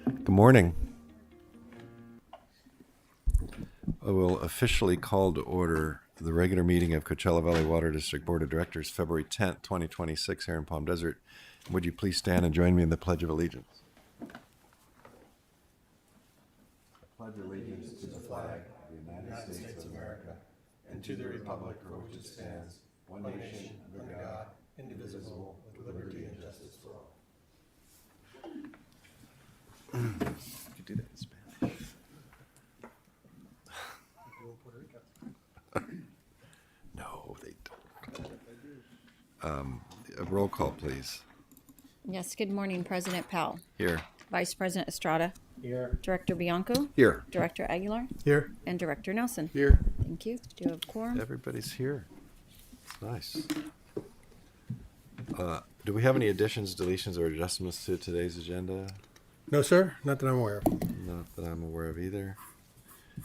Good morning. I will officially call to order the regular meeting of Coachella Valley Water District Board of Directors, February 10th, 2026, here in Palm Desert. Would you please stand and join me in the Pledge of Allegiance? I pledge allegiance to the flag of the United States of America and to the republic for which it stands, one nation, under God, indivisible, with liberty and justice for all. You could do that in Spanish. No, they don't. A roll call, please. Yes, good morning, President Powell. Here. Vice President Estrada. Here. Director Bianco. Here. Director Aguilar. Here. And Director Nelson. Here. Thank you. Do you have a quorum? Everybody's here. It's nice. Do we have any additions, deletions, or adjustments to today's agenda? No, sir. Not that I'm aware of. Not that I'm aware of either.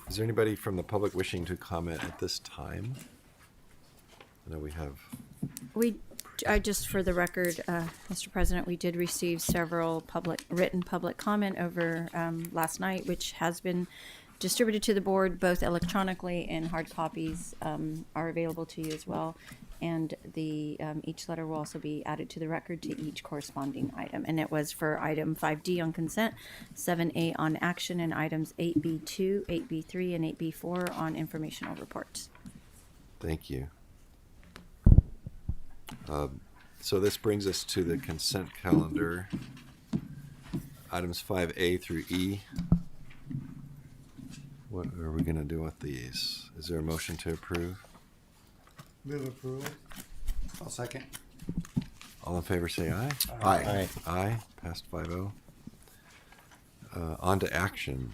Is there anybody from the public wishing to comment at this time? I know we have. Just for the record, Mr. President, we did receive several written public comment over last night, which has been distributed to the board, both electronically and hard copies are available to you as well. And each letter will also be added to the record to each corresponding item. And it was for item 5D on consent, 7A on action, and items 8B2, 8B3, and 8B4 on informational reports. Thank you. So this brings us to the consent calendar. Items 5A through E. What are we going to do with these? Is there a motion to approve? Move approval. I'll second. All in favor say aye. Aye. Aye. Passed 5-0. On to action.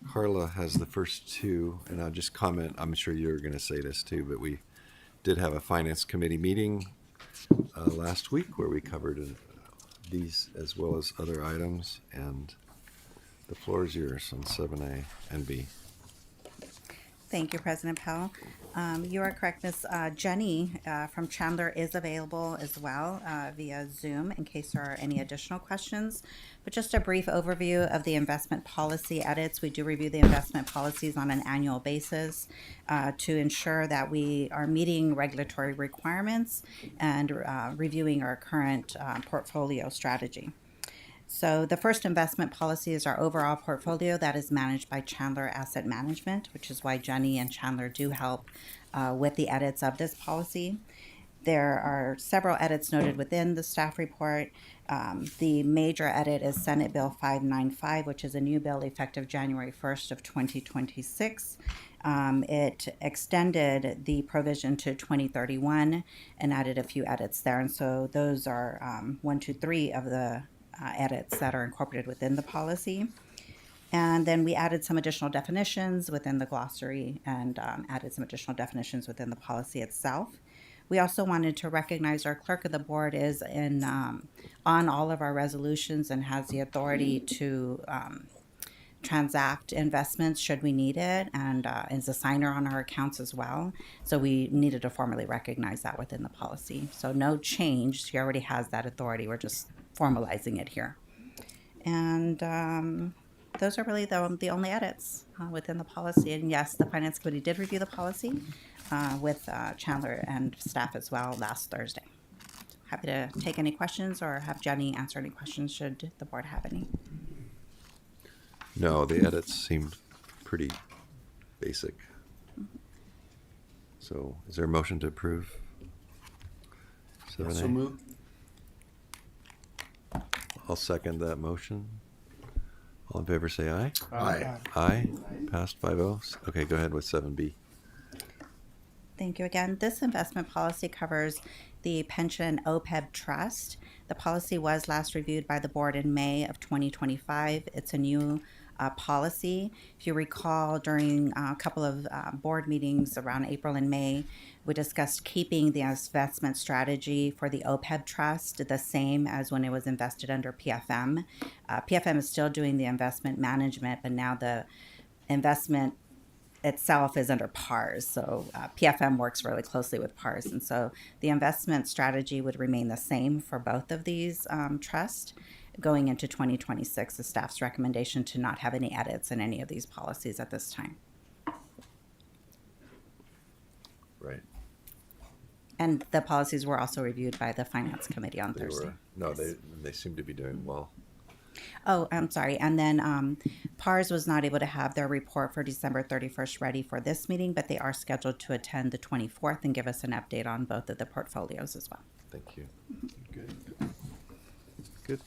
Carla has the first two, and I'll just comment. I'm sure you're going to say this too, but we did have a finance committee meeting last week where we covered these as well as other items, and the floor is yours on 7A and B. Thank you, President Powell. You are correct, Ms. Jenny from Chandler is available as well via Zoom in case there are any additional questions. But just a brief overview of the investment policy edits. We do review the investment policies on an annual basis to ensure that we are meeting regulatory requirements and reviewing our current portfolio strategy. So the first investment policy is our overall portfolio that is managed by Chandler Asset Management, which is why Jenny and Chandler do help with the edits of this policy. There are several edits noted within the staff report. The major edit is Senate Bill 595, which is a new bill effective January 1st of 2026. It extended the provision to 2031 and added a few edits there. And so those are 1, 2, 3 of the edits that are incorporated within the policy. And then we added some additional definitions within the glossary and added some additional definitions within the policy itself. We also wanted to recognize our clerk of the board is on all of our resolutions and has the authority to transact investments should we need it, and is a signer on our accounts as well. So we needed to formally recognize that within the policy. So no change. She already has that authority. We're just formalizing it here. And those are really the only edits within the policy. And yes, the Finance Committee did review the policy with Chandler and staff as well last Thursday. Happy to take any questions or have Jenny answer any questions should the board have any. No, the edits seemed pretty basic. So is there a motion to approve? 7A? So move. I'll second that motion. All in favor say aye. Aye. Aye. Passed 5-0. Okay, go ahead with 7B. Thank you again. This investment policy covers the pension OPEB trust. The policy was last reviewed by the board in May of 2025. It's a new policy. If you recall, during a couple of board meetings around April and May, we discussed keeping the investment strategy for the OPEB trust the same as when it was invested under PFM. PFM is still doing the investment management, but now the investment itself is under PARS. So PFM works really closely with PARS. And so the investment strategy would remain the same for both of these trusts. going into 2026, the staff's recommendation to not have any edits in any of these policies at this time. Right. And the policies were also reviewed by the Finance Committee on They Thursday. were, no, they seem to be doing well. Oh, I'm sorry. And then PARS was not able to have their report for December 31st ready for this meeting, but they are scheduled to attend the 24th and give us an update on both of the portfolios as well. Thank you. Good. Good.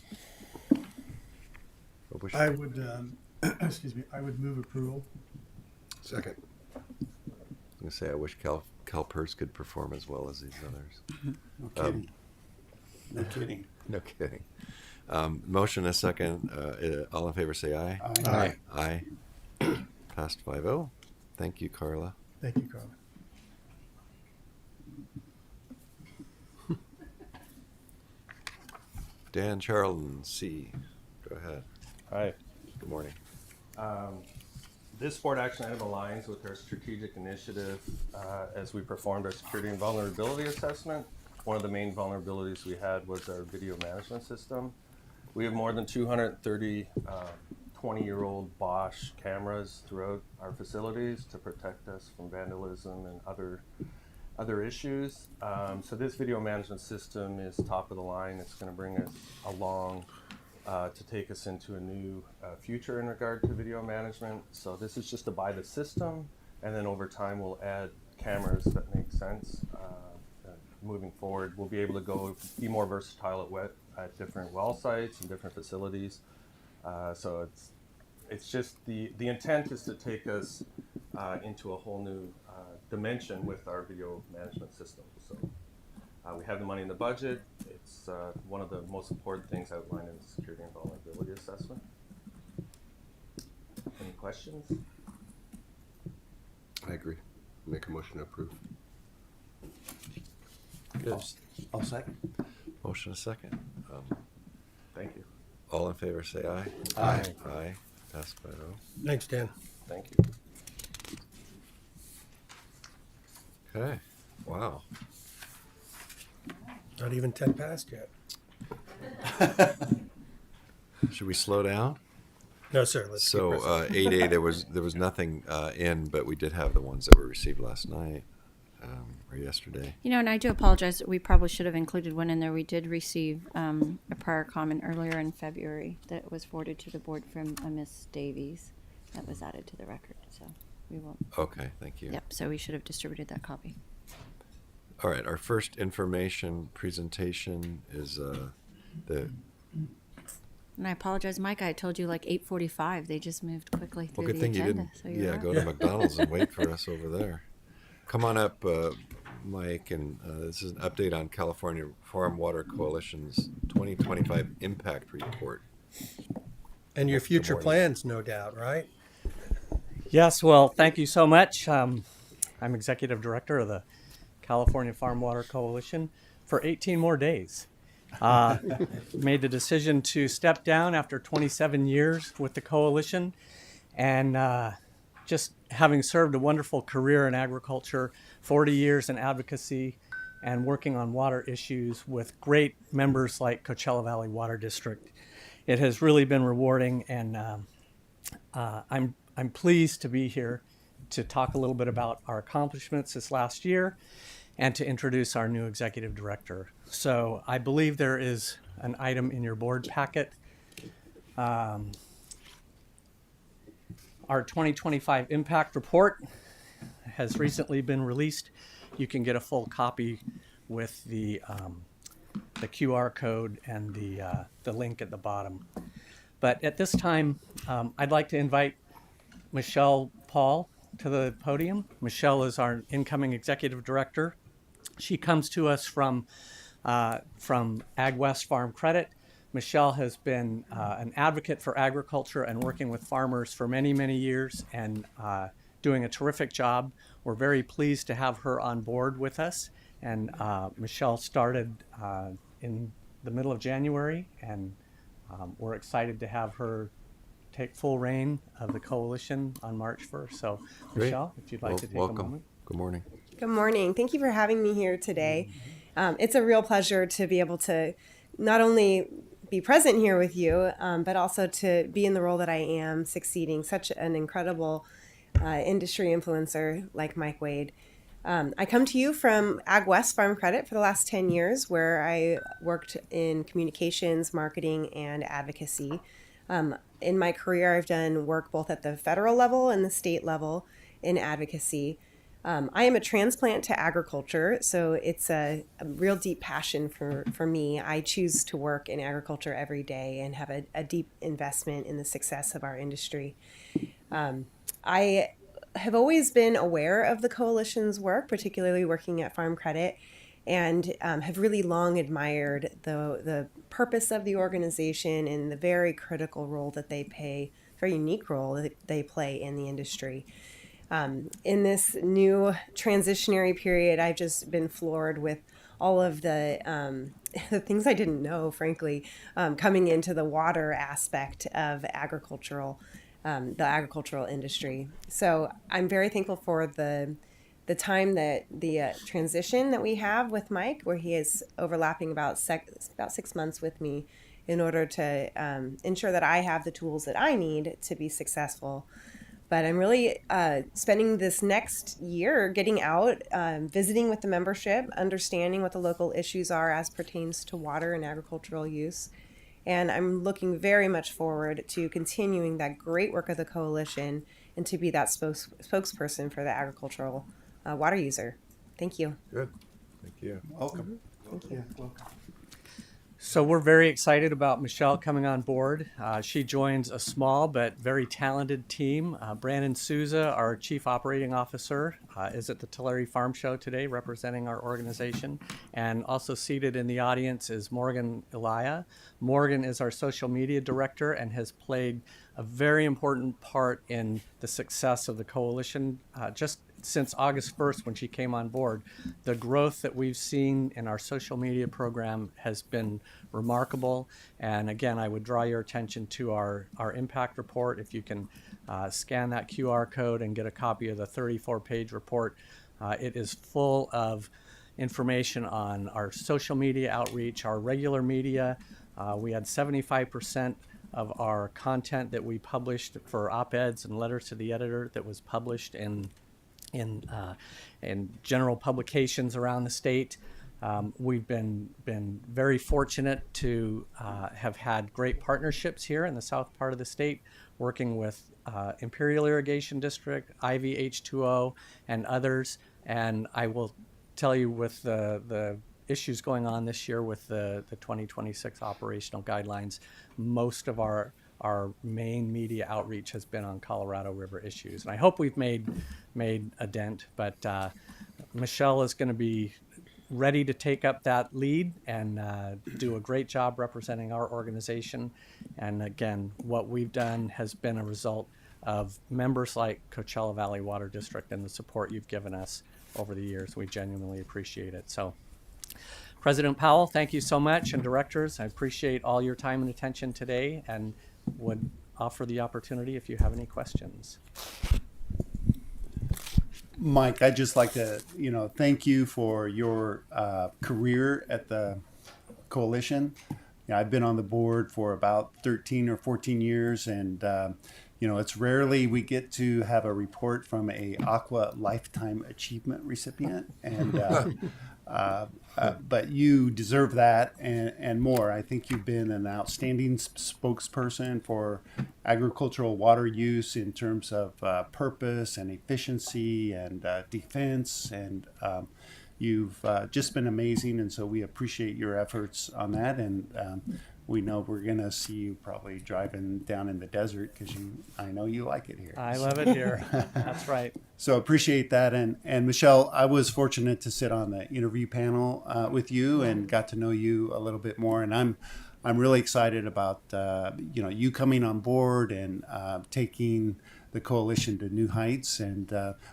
I wish- I would, excuse me, I would move approval. Second. I was gonna say, I wish CalPERS could perform as well as these others. No kidding. No kidding. No kidding. Motion a second. All in favor, say aye. Aye. Aye. Passed 5-0. Thank you, Carla. Thank you, Carla. Dan Charlton, C. Go ahead. Hi. Good morning. This board action item aligns with our strategic initiative as we performed our security and vulnerability assessment. One of the main vulnerabilities we had was our video management system. We have more than 230 20-year-old Bosch cameras throughout our facilities to protect us from vandalism and other issues. So this video management system is top of the line. It's going to bring us along to take us into a new future in regard to video management. So this is just to buy the system, and then over time we'll add cameras that make sense. Moving forward, we'll be able to be more versatile at different well sites and different facilities. So it's just the intent is to take us into a whole new dimension with our video management system. So we have the money in the budget. It's one of the most important things outlined in the security and vulnerability assessment. Any questions? I agree. Make a motion to approve. Good. I'll second. Motion a second. Thank you. All in favor, say aye. Aye. Aye. Passed 5-0. Thanks, Dan. Thank you. Okay. Wow. Not even 10 past yet. Should we slow down? No, sir. Let's So keep pressing. 8A, there was nothing in, but we did have the ones that were received last night or yesterday. You know, and I do apologize. We probably should have included one in there. We did receive a prior comment earlier in February that was forwarded to the board from Miss Davies. That was added to the record. So we will. Okay, thank you. Yep. So we should have distributed that copy. All right, our first information presentation is the. And I apologize, Mike. I told you like 8:45. They just moved quickly through Well, good the thing you agenda. didn't. So you're Yeah, right. go to McDonald's and wait for us over there. Come on up, Mike, and this is an update on California Farm Water Coalition's 2025 Impact Report. And your future morning. plans, no doubt, right? Yes, well, thank you so much. I'm Executive Director of the California Farm Water Coalition for 18 more days. Made the decision to step down after 27 years with the coalition, and just having served a wonderful career in agriculture, 40 years in advocacy, and working on water issues with great members like Coachella Valley Water District. It has really been rewarding, and I'm pleased to be here to talk a little bit about our accomplishments this last year and to introduce our new executive director. So I believe there is an item in your board packet. Our 2025 impact report has recently been released. You can get a full copy with the QR code and the link at the bottom. But at this time, I'd like to invite Michelle Paul to the podium. Michelle is our incoming executive director. She comes to us from Ag West Farm Credit. Michelle has been an advocate for agriculture and working with farmers for many, many years and doing a terrific job. We're very pleased to have her on board with us. And Michelle started in the middle of January, and we're excited to have her take full reign of the coalition on March 1st. So, Great. Michelle, if you'd like Well, to take welcome. a moment. Good morning. Good morning. Thank you for having me here today. It's a real pleasure to be able to not only be present here with you, but also to be in the role that I am, succeeding such an incredible industry influencer like Mike Wade. I come to you from AgWest Farm Credit for the last 10 years, where I worked in communications, marketing, and advocacy. In my career, I've done work both at the federal level and the state level in advocacy. I am a transplant to agriculture, so it's a real deep passion for me. I choose to work in agriculture every day and have a deep investment in the success of our industry. I have always been aware of the coalition's work, particularly working at Farm Credit, and have really long admired the purpose of the organization and the very critical role that they play, very unique role that they play in the industry. In this new transitionary period, I've just been floored with all of the things I didn't know, frankly, coming into the water aspect of the agricultural industry. So I'm very thankful for the time that the transition that we have with Mike, where he is overlapping about 6 months with me in order to ensure that I have the tools that I need to be successful. But I'm really spending this next year getting out, visiting with the membership, understanding what the local issues are as pertains to water and agricultural use. And I'm looking very much forward to continuing that great work of the coalition and to be that spokesperson for the agricultural water user. Thank you. Good. Thank you. Welcome. Thank you. Yeah, welcome. So we're very excited about Michelle coming on board. She joins a small but very talented team. Brandon Souza, our Chief Operating Officer, is at the Tulare Farm Show today representing our organization. And also seated in the audience is Morgan Elia. Morgan is our Social Media Director and has played a very important part in the success of the coalition just since August 1st when she came on board. The growth that we've seen in our social media program has been remarkable. And again, I would draw your attention to our impact report. If you can scan that QR code and get a copy of the 34-page report, it is full of information on our social media outreach, our regular media. We had 75% of our content that we published for op-eds and letters to the editor that was published in general publications around the state. We've been very fortunate to have had great partnerships here in the south part of the state, working with Imperial Irrigation District, Ivy H2O, and others. And I will tell you, with the issues going on this year with the 2026 operational guidelines, most of our main media outreach has been on Colorado River issues. And I hope we've made a dent, but Michelle is going to be ready to take up that lead and do a great job representing our organization. And again, what we've done has been a result of members like Coachella Valley Water District and the support you've given us over the years. We genuinely appreciate it. So, President Powell, thank you so much, and directors, I appreciate all your time and attention today, and would offer the opportunity if you have any questions. Mike, I'd just like to, thank you for your career at the coalition. I've been on the board for about 13 or 14 years, and it's rarely we get to have a report from a Aqua Lifetime Achievement recipient, and but you deserve that and more. I think you've been an outstanding spokesperson for agricultural water use in terms of purpose and efficiency and defense, and you've just been amazing, and so we appreciate your efforts on that. And we know we're going to see you probably driving down in the desert because I know you like it here. I love it here. That's right. So appreciate that. And Michelle, I was fortunate to sit on the interview panel with you and got to know you a little bit more. And I'm really excited about you coming on board and taking the coalition to new heights. And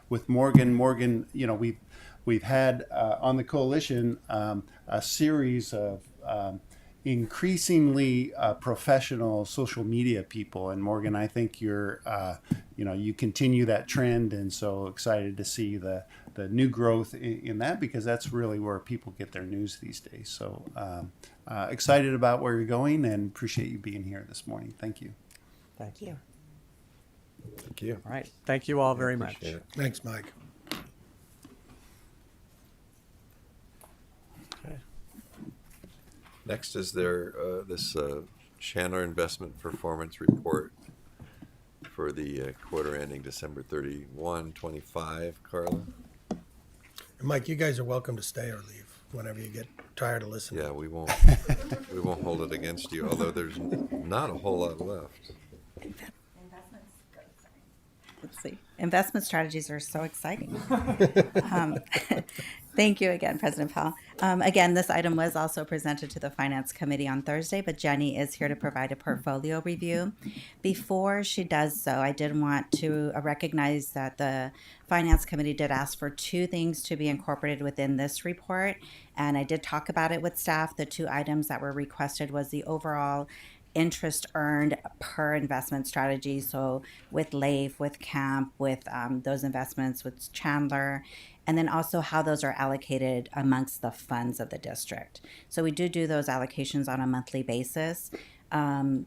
with Morgan, we've had on the coalition a series of increasingly professional social media people, and Morgan, I think you're you continue that trend, and so excited to see the the new growth in that, because that's really where people get their news these days. So excited about where you're going and appreciate you being here this morning. Thank you. Thank you. Thank you. All right. Thank you all very much. Appreciate it. Thanks, Mike. Next is this Chandler Investment Performance Report for the quarter ending December 31, 25. Carla? And Mike, you guys are welcome to stay or leave whenever you get tired of listening. Yeah, we won't hold it against you, although there's not a whole lot left. Let's see. Investment strategies are so exciting. Thank you again, President Powell. Again, this item was also presented to the Finance Committee on Thursday, but Jenny is here to provide a portfolio review. Before she does so, I did want to recognize that the Finance Committee did ask for two things to be incorporated within this report, and I did talk about it with staff. The two items that were requested was the overall interest earned per investment strategy. So with LAIF, with CAMP, with those investments with Chandler, and then also how those are allocated amongst the funds of the district. So we do those allocations on a monthly basis.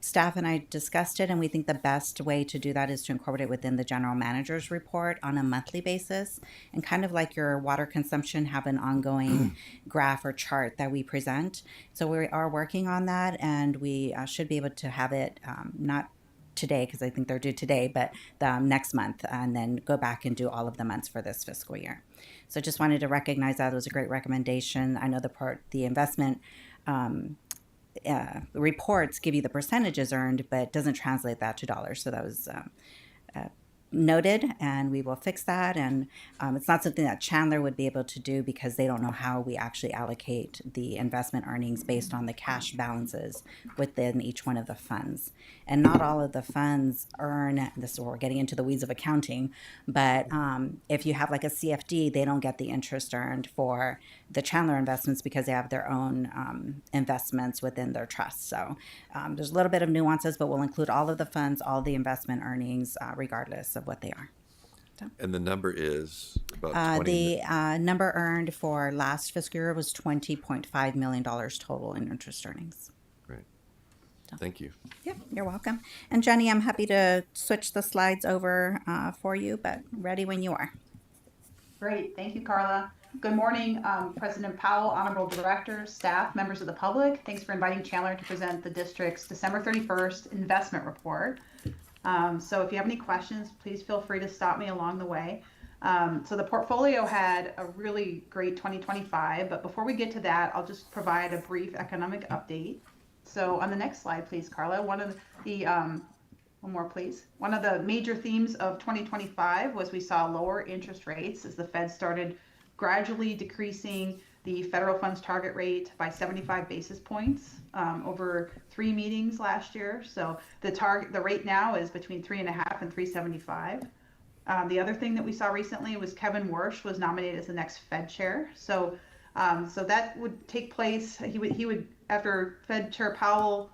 Staff and I discussed it, and we think the best way to do that is to incorporate it within the general manager's report on a monthly basis, and kind of like your water consumption, have an ongoing graph or chart that we present. So we are working on that, and we should be able to have it not today, because I think they're due today, but next month, and then go back and do all of the months for this fiscal year. So just wanted to recognize that. It was a great recommendation. I know the investment reports give you the percentages earned, but doesn't translate that to dollars. So that was noted, and we will fix that. And it's not something that Chandler would be able to do, because they don't know how we actually allocate the investment earnings based on the cash balances within each one of the funds. And not all of the funds earn, this is where we're getting into the weeds of accounting, but if you have like a CFD, they don't get the interest earned for the Chandler investments because they have their own investments within their trust. So there's a little bit of nuances, but we'll include all of the funds, all the investment earnings, regardless of what they are. And the number is about 20. The number earned for last fiscal year was $20.5 million total in interest earnings. Great. Thank you. Yep, you're welcome. And Jenny, I'm happy to switch the slides over for you, but ready when you are. Great, thank you, Carla. Good morning, President Powell, honorable directors, staff, members of the public. Thanks for inviting Chandler to present the district's December 31st investment report. So if you have any questions, please feel free to stop me along the way. So the portfolio had a really great 2025, but before we get to that, I'll just provide a brief economic update. So on the next slide, please, Carla, one more, please. One of the major themes of 2025 was we saw lower interest rates as the Fed started gradually decreasing the federal funds target rate by 75 basis points over 3 meetings last year. So the rate now is between 3.5 and 3.75. The other thing that we saw recently was Kevin Warsh was nominated as the next Fed chair. So that would take place. He would after Fed Chair Powell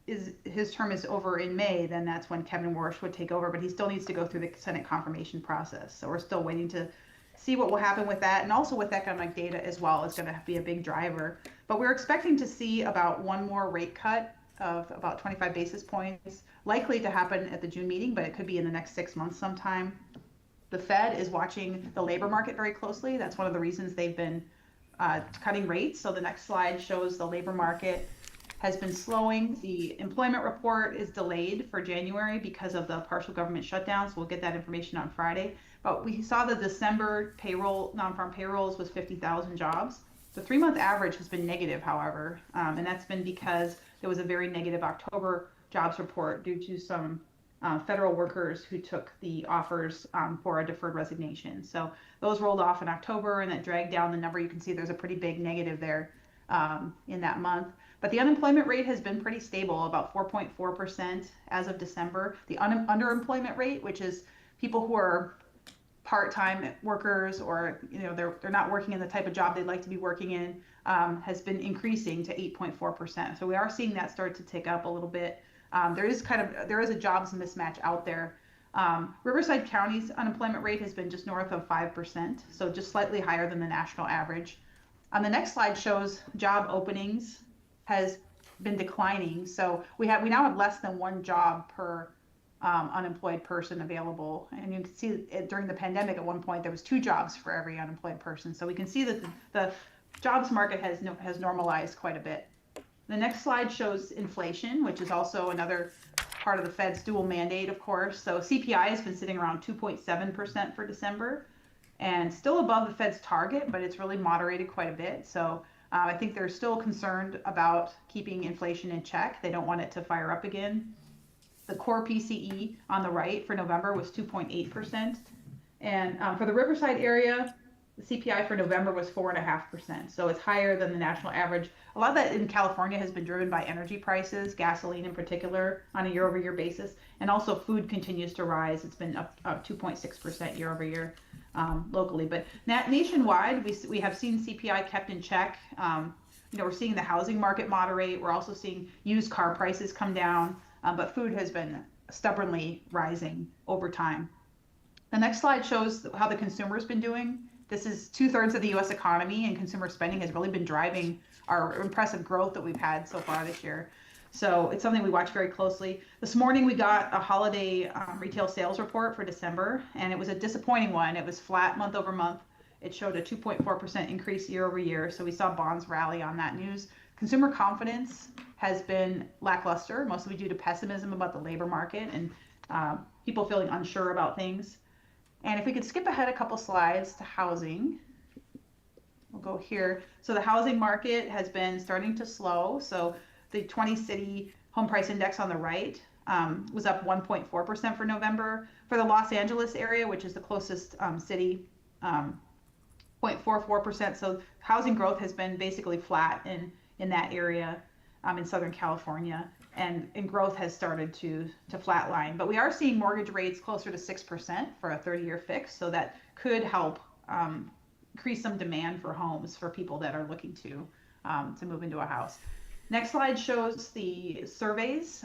his term is over in May, then that's when Kevin Warsh would take over. But he still needs to go through the Senate confirmation process. So we're still waiting to see what will happen with that, and also with economic data as well is going to be a big driver. But we're expecting to see about one more rate cut of about 25 basis points, likely to happen at the June meeting, but it could be in the next 6 months sometime. The Fed is watching the labor market very closely. That's one of the reasons they've been cutting rates. So the next slide shows the labor market has been slowing. The employment report is delayed for January because of the partial government shutdown, so we'll get that information on Friday. But we saw the December payroll, non-farm payrolls was 50,000 jobs. The 3-month average has been negative, however, and that's been because there was a very negative October jobs report due to some federal workers who took the offers for a deferred resignation. So those rolled off in October, and that dragged down the number. You can see there's a pretty big negative there in that month. But the unemployment rate has been pretty stable, about 4.4% as of December. The underemployment rate, which is people who are part-time workers or they're not working in the type of job they'd like to be working in, has been increasing to 8.4%. So we are seeing that start to tick up a little bit. There is a jobs mismatch out there. Riverside County's unemployment rate has been just north of 5%, so just slightly higher than the national average. On the next slide shows job openings has been declining. So we now have less than one job per unemployed person available. And you can see during the pandemic at one point there was 2 jobs for every unemployed person. So we can see that the jobs market has normalized quite a bit. The next slide shows inflation, which is also another part of the Fed's dual mandate, of course. So CPI has been sitting around 2.7% for December, and still above the Fed's target, but it's really moderated quite a bit. So I think they're still concerned about keeping inflation in check. They don't want it to fire up again. The core PCE on the right for November was 2.8%. And for the Riverside area, the CPI for November was 4.5%. So it's higher than the national average. A lot of that in California has been driven by energy prices, gasoline in particular, on a year-over-year basis. And also food continues to rise. It's been up 2.6% year-over-year locally. But nationwide, we have seen CPI kept in check. We're seeing the housing market moderate. We're also seeing used car prices come down. But food has been stubbornly rising over time. The next slide shows how the consumer's been doing. This is 2/3 of the U.S. economy, and consumer spending has really been driving our impressive growth that we've had so far this year. So it's something we watch very closely. This morning we got a holiday retail sales report for December, and it was a disappointing one. It was flat month over month. It showed a 2.4% increase year over year. So we saw bonds rally on that news. Consumer confidence has been lackluster, mostly due to pessimism about the labor market and people feeling unsure about things. And if we could skip ahead a couple slides to housing, we'll go here. So the housing market has been starting to slow. So the 20-city home price index on the right was up 1.4% for November. For the Los Angeles area, which is the closest city, 0.44%. So housing growth has been basically flat in that area in Southern California. And growth has started to flatline. But we are seeing mortgage rates closer to 6% for a 30-year fix, so that could help increase some demand for homes for people that are looking to move into a house. Next slide shows the surveys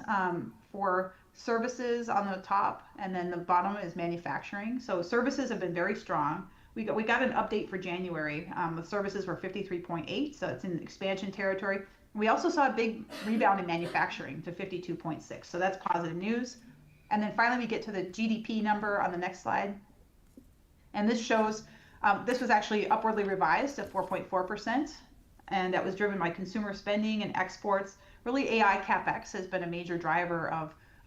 for services on the top, and then the bottom is manufacturing. So services have been very strong. We got an update for January. The services were 53.8, so it's in expansion territory. We also saw a big rebound in manufacturing to 52.6, so that's positive news. And then finally we get to the GDP number on the next slide. And this shows, this was actually upwardly revised to 4.4%, and that was driven by consumer spending and exports. Really AI CapEx has been a major driver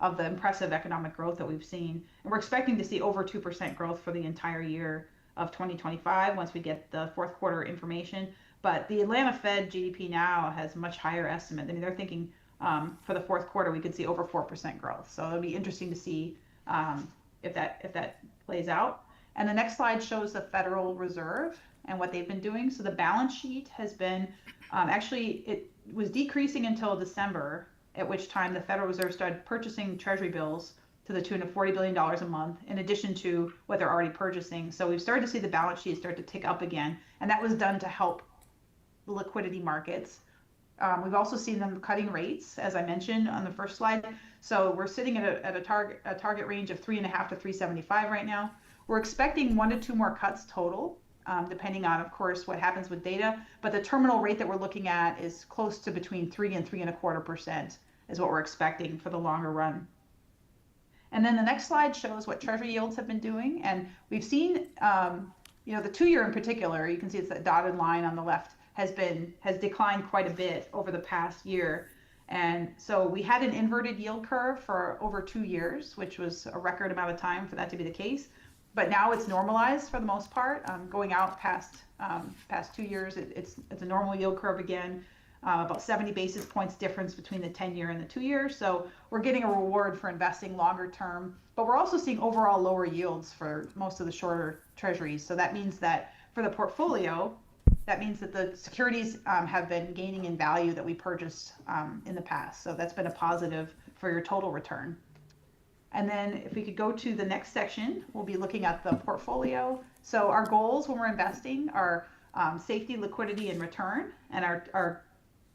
of the impressive economic growth that we've seen. And we're expecting to see over 2% growth for the entire year of 2025 once we get the fourth quarter information. But the Atlanta Fed GDP now has a much higher estimate. I mean, they're thinking for the fourth quarter we could see over 4% growth. So it'll be interesting to see if that plays out. And the next slide shows the Federal Reserve and what they've been doing. So the balance sheet has been actually, it was decreasing until December, at which time the Federal Reserve started purchasing Treasury bills to the tune of $40 billion a month, in addition to what they're already purchasing. So we've started to see the balance sheet start to tick up again, and that was done to help the liquidity markets. We've also seen them cutting rates, as I mentioned on the first slide. So we're sitting at a target range of 3.5 to 3.75 right now. We're expecting 1 to 2 more cuts total, depending on, of course, what happens with data. But the terminal rate that we're looking at is close to between 3 and 3.25% is what we're expecting for the longer run. And then the next slide shows what Treasury yields have been doing. And we've seen, the 2-year in particular, you can see it's that dotted line on the left, has declined quite a bit over the past year. And so we had an inverted yield curve for over 2 years, which was a record amount of time for that to be the case. But now it's normalized for the most part, going out past 2 years. It's a normal yield curve again. About 70 basis points difference between the 10-year and the 2-year. So we're getting a reward for investing longer term, but we're also seeing overall lower yields for most of the shorter treasuries. So that means that for the portfolio, that means that the securities have been gaining in value that we purchased in the past. So that's been a positive for your total return. And then if we could go to the next section, we'll be looking at the portfolio. So our goals when we're investing are safety, liquidity, and return. And our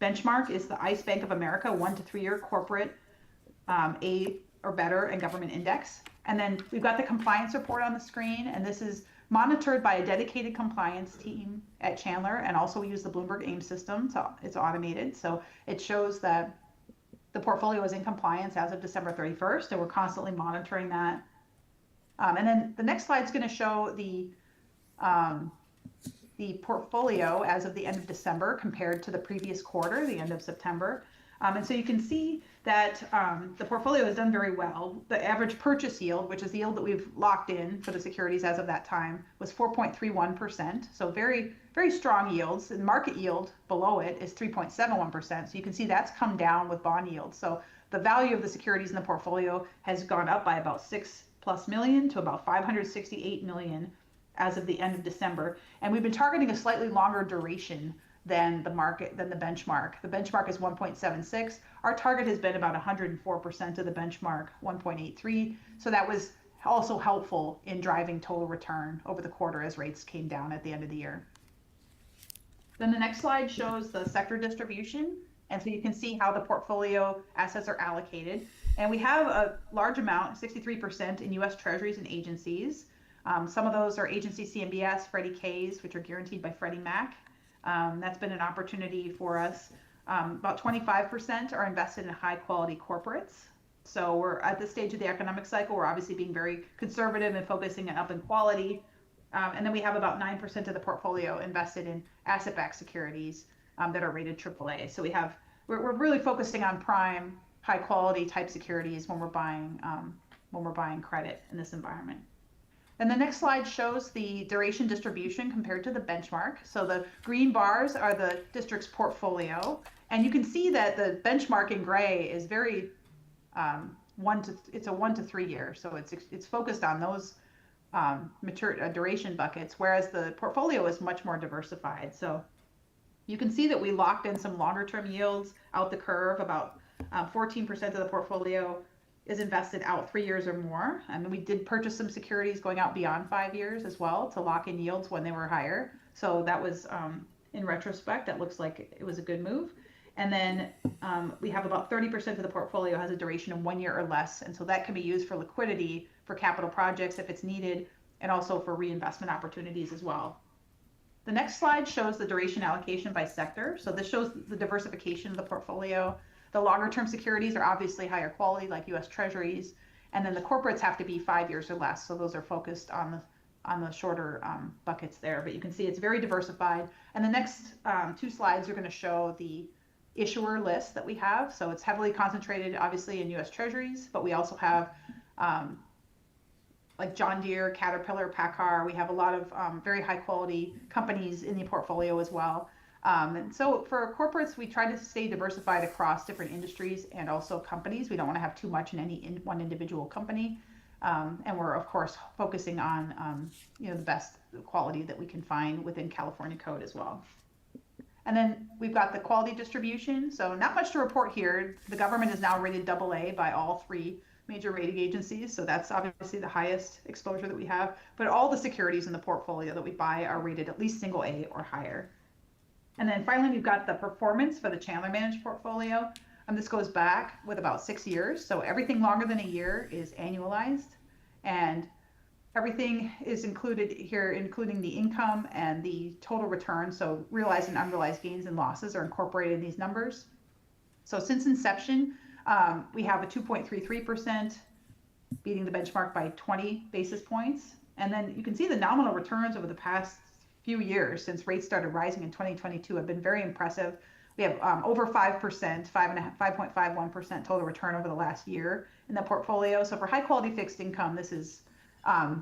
benchmark is the ICE Bank of America 1 to 3 year corporate A or better and government index. And then we've got the compliance report on the screen, and this is monitored by a dedicated compliance team at Chandler, and also we use the Bloomberg AIM system, so it's automated. So it shows that the portfolio is in compliance as of December 31st, and we're constantly monitoring that. And then the next slide is going to show the portfolio as of the end of December compared to the previous quarter, the end of September. And so you can see that the portfolio has done very well. The average purchase yield, which is the yield that we've locked in for the securities as of that time, was 4.31%. So very, very strong yields. And market yield below it is 3.71%. So you can see that's come down with bond yields. So the value of the securities in the portfolio has gone up by about $6+ million to about $568 million as of the end of December. And we've been targeting a slightly longer duration than the benchmark. The benchmark is 1.76. Our target has been about 104% of the benchmark, 1.83. So that was also helpful in driving total return over the quarter as rates came down at the end of the year. Then the next slide shows the sector distribution. And so you can see how the portfolio assets are allocated. And we have a large amount, 63% in US Treasuries and agencies. Some of those are agency CMBS, Freddie K's, which are guaranteed by Freddie Mac. That's been an opportunity for us. About 25% are invested in high quality corporates. So we're at this stage of the economic cycle, we're obviously being very conservative and focusing on up in quality. And then we have about 9% of the portfolio invested in asset-backed securities that are rated AAA. So we're really focusing on prime, high quality type securities when we're buying credit in this environment. And the next slide shows the duration distribution compared to the benchmark. So the green bars are the district's portfolio. And you can see that the benchmark in gray is very, it's a 1 to 3 year. So it's focused on those duration buckets, whereas the portfolio is much more diversified. So you can see that we locked in some longer term yields out the curve. About 14% of the portfolio is invested out 3 years or more. And we did purchase some securities going out beyond 5 years as well to lock in yields when they were higher. So that was, in retrospect, that looks like it was a good move. And then we have about 30% of the portfolio has a duration of 1 year or less. And so that can be used for liquidity, for capital projects if it's needed, and also for reinvestment opportunities as well. The next slide shows the duration allocation by sector. So this shows the diversification of the portfolio. The longer term securities are obviously higher quality, like US Treasuries, and then the corporates have to be 5 years or less. So those are focused on the shorter buckets there. But you can see it's very diversified. And the next 2 slides are going to show the issuer list that we have. So it's heavily concentrated, obviously, in US Treasuries, but we also have like John Deere, Caterpillar, PACCAR. We have a lot of very high quality companies in the portfolio as well. And so for corporates, we try to stay diversified across different industries and also companies. We don't want to have too much in one individual company. And we're, of course, focusing on the best quality that we can find within California code as well. And then we've got the quality distribution. So not much to report here. The government is now rated AA by all 3 major rating agencies. So that's obviously the highest exposure that we have. But all the securities in the portfolio that we buy are rated at least single A or higher. And then finally, we've got the performance for the Chandler managed portfolio. And this goes back with about 6 years. So everything longer than a year is annualized. And everything is included here, including the income and the total return. So realized and unrealized gains and losses are incorporated in these numbers. So since inception, we have a 2.33%, beating the benchmark by 20 basis points. And then you can see the nominal returns over the past few years since rates started rising in 2022 have been very impressive. We have over 5%, 5.51% total return over the last year in the portfolio. So for high quality fixed income, this is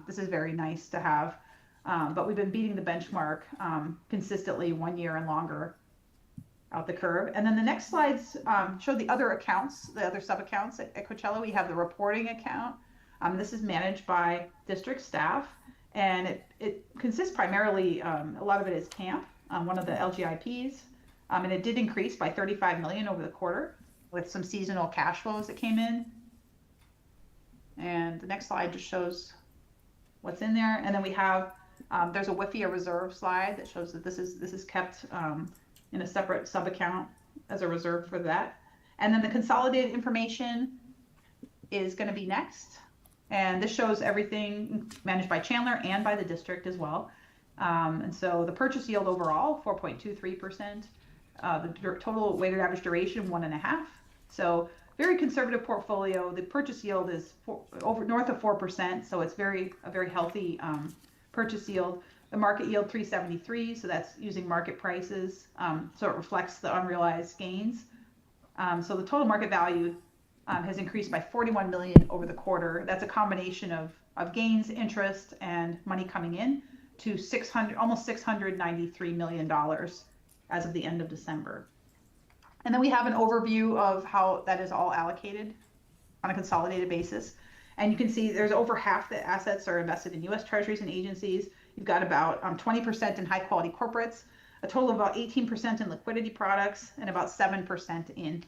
very nice to have. But we've been beating the benchmark consistently 1 year and longer out the curve. And then the next slides show the other accounts, the other sub accounts at Coachella. We have the reporting account. This is managed by district staff. And it consists primarily, a lot of it is CAMP, one of the LGIPs. And it did increase by $35 million over the quarter with some seasonal cash flows that came in. And the next slide just shows what's in there. And then we have, there's a WIFIA reserve slide that shows that this is kept in a separate sub account as a reserve for that. And then the consolidated information is going to be next. And this shows everything managed by Chandler and by the district as well. And so the purchase yield overall, 4.23%. The total weighted average duration, 1.5. So very conservative portfolio. The purchase yield is north of 4%. So it's a very healthy purchase yield. The market yield 373, so that's using market prices. So it reflects the unrealized gains. So the total market value has increased by 41 million over the quarter. That's a combination of gains, interest, and money coming in to almost $693 million as of the end of December. And then we have an overview of how that is all allocated on a consolidated basis. And you can see there's over half the assets are invested in U.S. Treasuries and agencies. You've got about 20% in high quality corporates, a total of about 18% in liquidity products, and about 7% in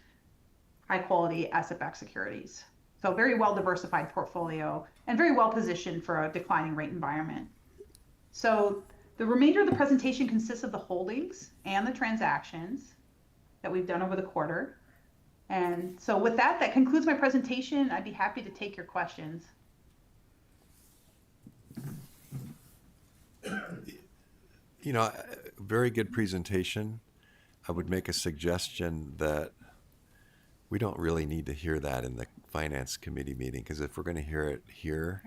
high quality asset-backed securities. So very well diversified portfolio and very well positioned for a declining rate environment. So the remainder of the presentation consists of the holdings and the transactions that we've done over the quarter. And so with that, that concludes my presentation. I'd be happy to take your questions. You know, very good presentation. I would make a suggestion that we don't really need to hear that in the finance committee meeting, because if we're going to hear it here,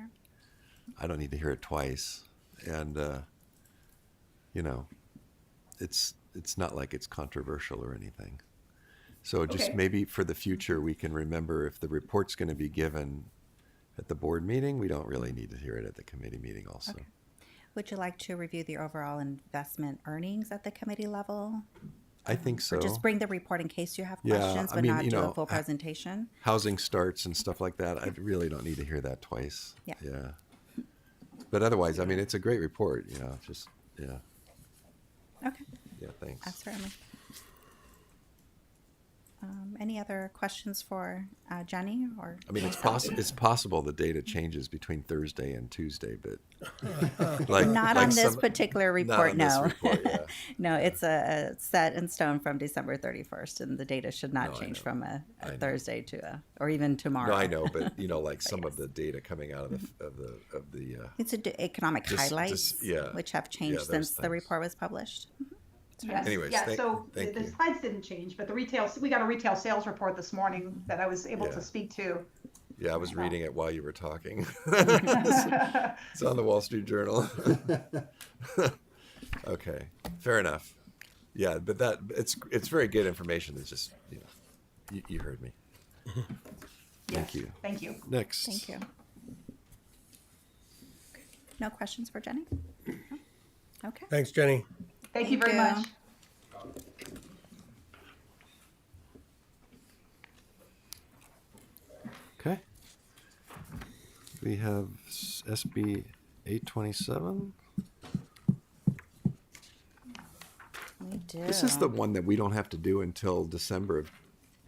I don't need to hear it twice. And you know, it's not like it's controversial or anything. So just Okay. maybe for the future, we can remember if the report's going to be given at the board meeting, we don't really need to hear it at the committee meeting also. Okay. Would you like to review the overall investment earnings at the committee level? I think so. Or just bring the report in case you have Yeah, questions, I but mean, not you do know, a full presentation? Housing starts and stuff like that, I really don't need to hear that twice. Yeah. Yeah. But otherwise, I mean, it's a great report, you know, just, yeah, Okay, yeah, thanks. certainly. Any other questions for Jenny or? I mean, it's possible the data changes between Thursday and Tuesday, but like Not like on this some- particular not report, on this no. report, yeah. No, it's a set in stone from December 31st, and the data should not No, I change know. from I a know. Thursday to or even tomorrow. No, I know, but you know, like some yes. of the data coming out of the It's economic Just- highlights, yeah. which have changed those since the things. report was published. Yes. Anyways, yeah. thank- So thank the you. slides didn't change, but we got a retail sales report this morning that I was able Yeah. to speak to. Yeah, I was reading it while you were talking. It's on the Wall Street Journal. Okay, fair enough. Yeah, but it's very good information. It's just, you know, you heard me. Thank Yes. you. Thank you. Next. Thank you. No questions for Jenny? No? Okay. Thanks, Jenny. Thank you Thank very you. much. Okay. We have SB 827. We do. This is the one that we don't have to do until December of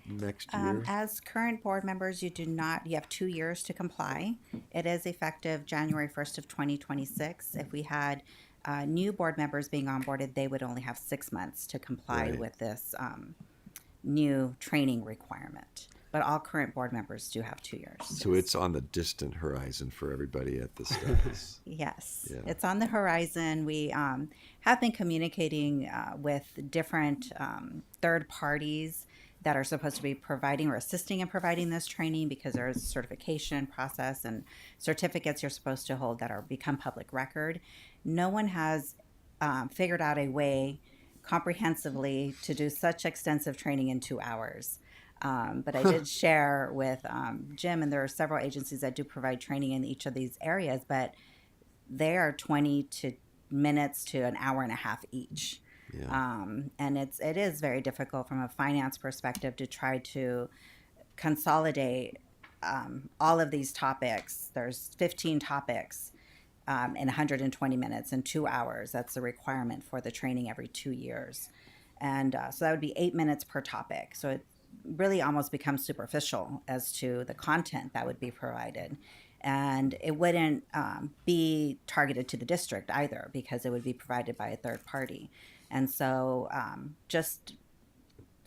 next year. As current board members, you have 2 years to comply. It is effective January 1st of 2026. If we had new board members being onboarded, they would only have 6 months to comply Right. with this new training requirement. But all current board members do have 2 years. So it's on the distant horizon for everybody at this stage. Yes, Yeah. it's on the horizon. We have been communicating with different third parties that are supposed to be providing or assisting in providing this training, because there is a certification process and certificates you're supposed to hold that are become public record. No one has figured out a way comprehensively to do such extensive training in 2 hours. But I did share with Jim, and there are several agencies that do provide training in each of these areas, but they are 20 minutes to an hour and a half each. Yeah. And it is very difficult from a finance perspective to try to consolidate all of these topics. There's 15 topics in 120 minutes in 2 hours. That's the requirement for the training every 2 years. And so that would be 8 minutes per topic. So it really almost becomes superficial as to the content that would be provided. And it wouldn't be targeted to the district either, because it would be provided by a third party. And so just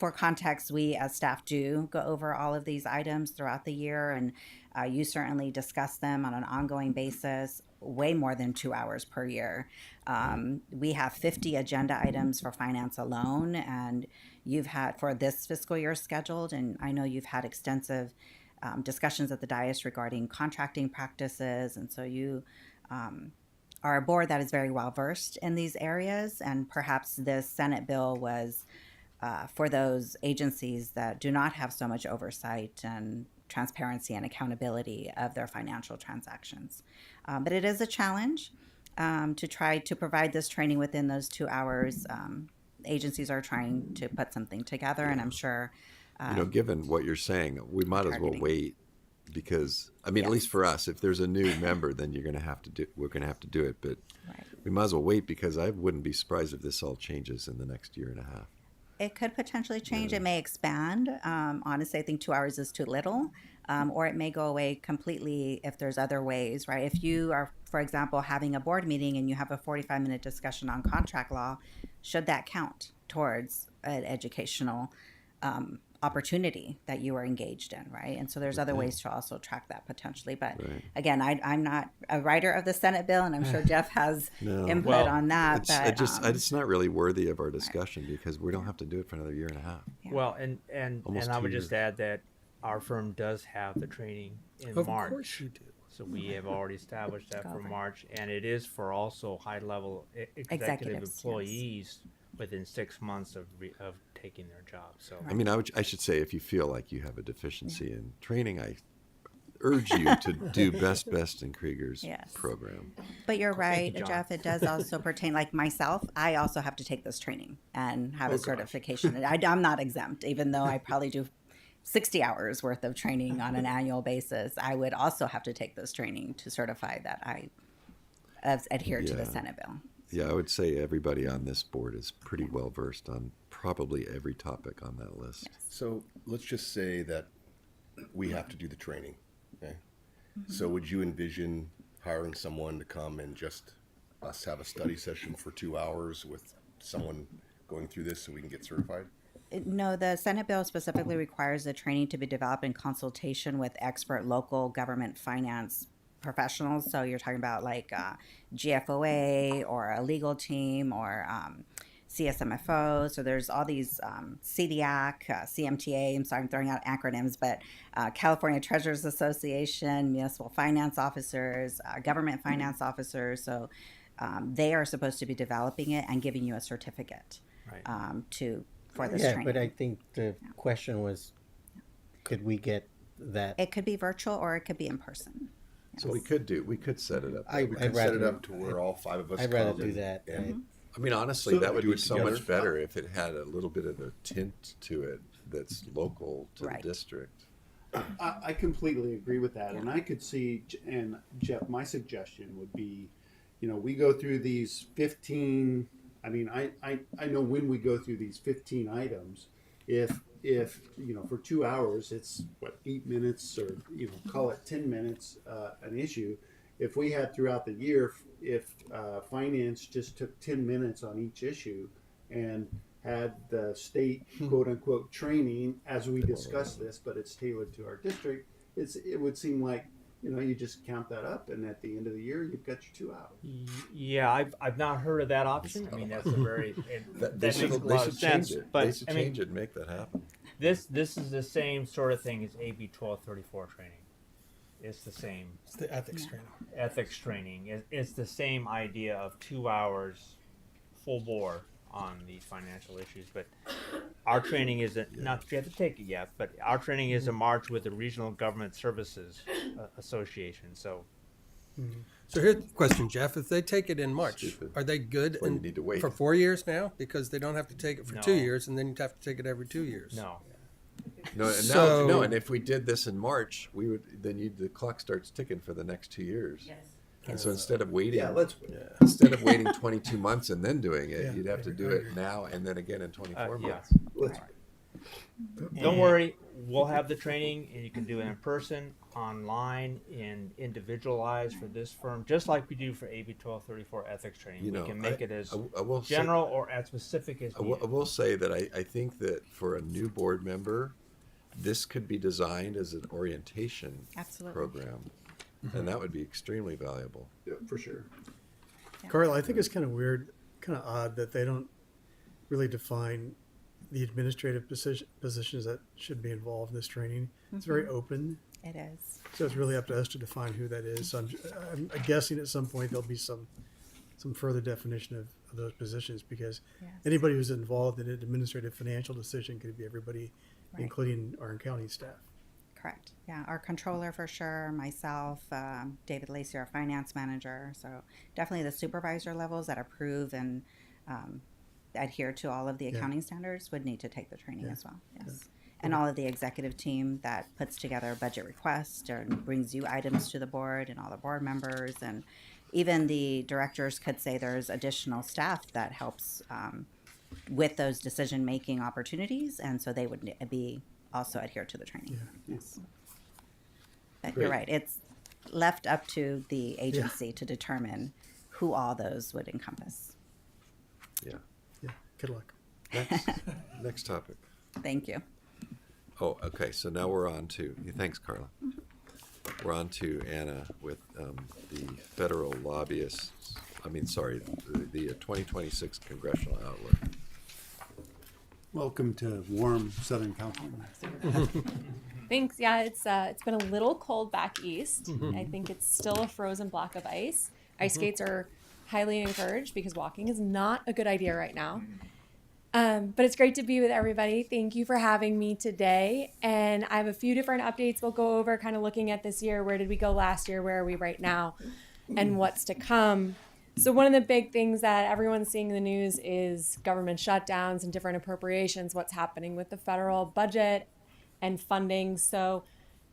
for context, we as staff do go over all of these items throughout the year, and you certainly discuss them on an ongoing basis, way more than 2 hours per year. We have 50 agenda items for finance alone, and you've had for this fiscal year scheduled, and I know you've had extensive discussions at the dais regarding contracting practices, and so you are a board that is very well versed in these areas, and perhaps this Senate bill was for those agencies that do not have so much oversight and transparency and accountability of their financial transactions. But it is a challenge to try to provide this training within those 2 hours. Agencies are trying to put something together, and I'm sure. Given what you're saying, we might as well targeting. wait because, I mean, at Yes. least for us, if there's a new member, then we're going to have to do it. But Right. we might as well wait because I wouldn't be surprised if this all changes in the next year and a half. It could potentially change. It may expand. Honestly, I think 2 hours is too little, or it may go away completely if there's other ways, right? If you are, for example, having a board meeting and you have a 45-minute discussion on contract law, should that count towards an educational opportunity that you are engaged in, right? And so there's other ways to also track that potentially. But Right. again, I'm not a writer of the Senate bill, and I'm sure Jeff has No. input Well, on that. It's not really worthy of our discussion because we don't have to do it for another year and a half. Yeah. Well, and Almost I 2 would just years. add that our firm does have the training in Of March. course you do. So we have already established that Go for over it. March, and it is for also high-level executive Executives, yes. employees within 6 months of taking their job. So I mean, I should say if you feel like you have a deficiency in training, I urge you to do Best in Krieger's Yes. program. But you're right, John. Jeff. It does also pertain, like myself, I also have to take this training and have a certification. I'm not exempt, even though I probably do 60 hours worth of training on an annual basis. I would also have to take this training to certify that I adhere to the Yeah. Senate bill. Yeah, I would say everybody on this board is pretty well versed on probably every topic on that list. So let's just say that we have to do the training, okay? So would you envision hiring someone to come and just us have a study session for 2 hours with someone going through this so we can get certified? No, the Senate bill specifically requires the training to be developed in consultation with expert local government finance professionals. So you're talking about like GFOA or a legal team or CSMFO. So there's all these CDAC, CMTA. I'm sorry, I'm throwing out acronyms, but California Treasurers Association, municipal finance officers, government finance officers. So they are supposed to be developing it and giving you a certificate Right. for this Yeah, training. but I think the question was, could we get that? It could be virtual or it could be in person. So we could set it up. I- We I'd could set it rather- up to where all 5 of us I'd rather come do and- that. and I mean, honestly, So that would do be it so together? much better if it had a little bit of a tint to it that's local to Right. the district. I completely agree with that, and I could see, and Jeff, my suggestion would be, we go through these 15. I mean, I know when we go through these 15 items, if for 2 hours it's 8 minutes or call it 10 minutes an issue. If we had throughout the year, if finance just took 10 minutes on each issue and had the state quote unquote training as we discuss this, but it's tailored to our district, it would seem like you just count that up, and at the end of the year you've got your 2 hours. Yeah, I've not heard of that option. I mean, that's a very that They makes a should lot of sense. change it. But They should I mean, change it and make that happen. this is the same sort of thing as AB 1234 training. It's the same It's the ethics training. ethics training. It's the same idea of 2 hours full bore on these financial issues. But our training isn't, not that you have to take it yet, but our training is a March with the Regional Government Services Association. So So here's the question, Jeff. If they take it in March, Stupid. are they good Well, you need to wait. for 4 years now? Because they don't have to take it for No. 2 years, and then you'd have to take it every 2 years. no. No, and So- no, and if we did this in March, the clock starts ticking for the next 2 years. Yes. And so instead of waiting, let's. 22 months and then doing it, Yeah. you'd have to do it now and then again in 24 Yeah. months. Let's Don't worry, we'll have the training, and you can do it in person. online and individualized for this firm, just like we do for AB 1234 ethics training. You know, we can make it as I will say- general or as specific as I needed. will say that I think that for a new board member, this could be designed as an orientation Absolutely. program, and that would be extremely valuable. Yeah, for sure. Carl, I think it's kind of weird, kind of odd that they don't really define the administrative positions that should be involved in this training. It's very open, It is. so it's really up to us to define who that is. So I'm guessing at some point there'll be some further definition of those positions, because Yes. anybody who's involved in an administrative financial decision could be everybody, Right. including our county staff. Correct. Yeah, our controller for sure, myself, David Lacey, our finance manager. So definitely the supervisor levels that approve and adhere to all of the accounting standards would need to take the training as well. Yes. And all of the executive team that puts together a budget request or brings you items to the board and all the board members, and even the directors could say there's additional staff that helps with those decision-making opportunities, and so they would be also adhere to the training. Yes. But you're right, it's left up to the agency to determine who all those would encompass. Yeah. Yeah, good luck. Next topic. Thank you. Oh, okay. So now we're on to, thanks, Carla. We're on to Anna with the federal lobbyists. The 2026 congressional outlook. Welcome to warm Southern California. Thanks. Yeah, it's been a little cold back east. I think it's still a frozen block of ice. Ice skates are highly encouraged because walking is not a good idea right now. But it's great to be with everybody. Thank you for having me today. And I have a few different updates we'll go over, kind of looking at this year. Where did we go last year? Where are we right now? And what's to come? So one of the big things that everyone's seeing in the news is government shutdowns and different appropriations, what's happening with the federal budget and funding. So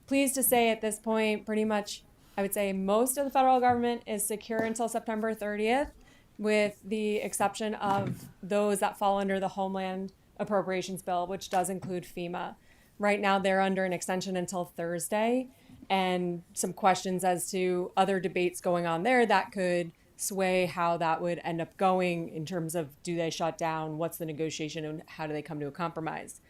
pleased to say at this point, pretty much, I would say most of the federal government is secure until September 30th, with the exception of those that fall under the Homeland Appropriations Bill, which does include FEMA. Right now, they're under an extension until Thursday, and some questions as to other debates going on there that could sway how that would end up going in terms of, do they shut down, what's the negotiation, and how do they come to a compromise.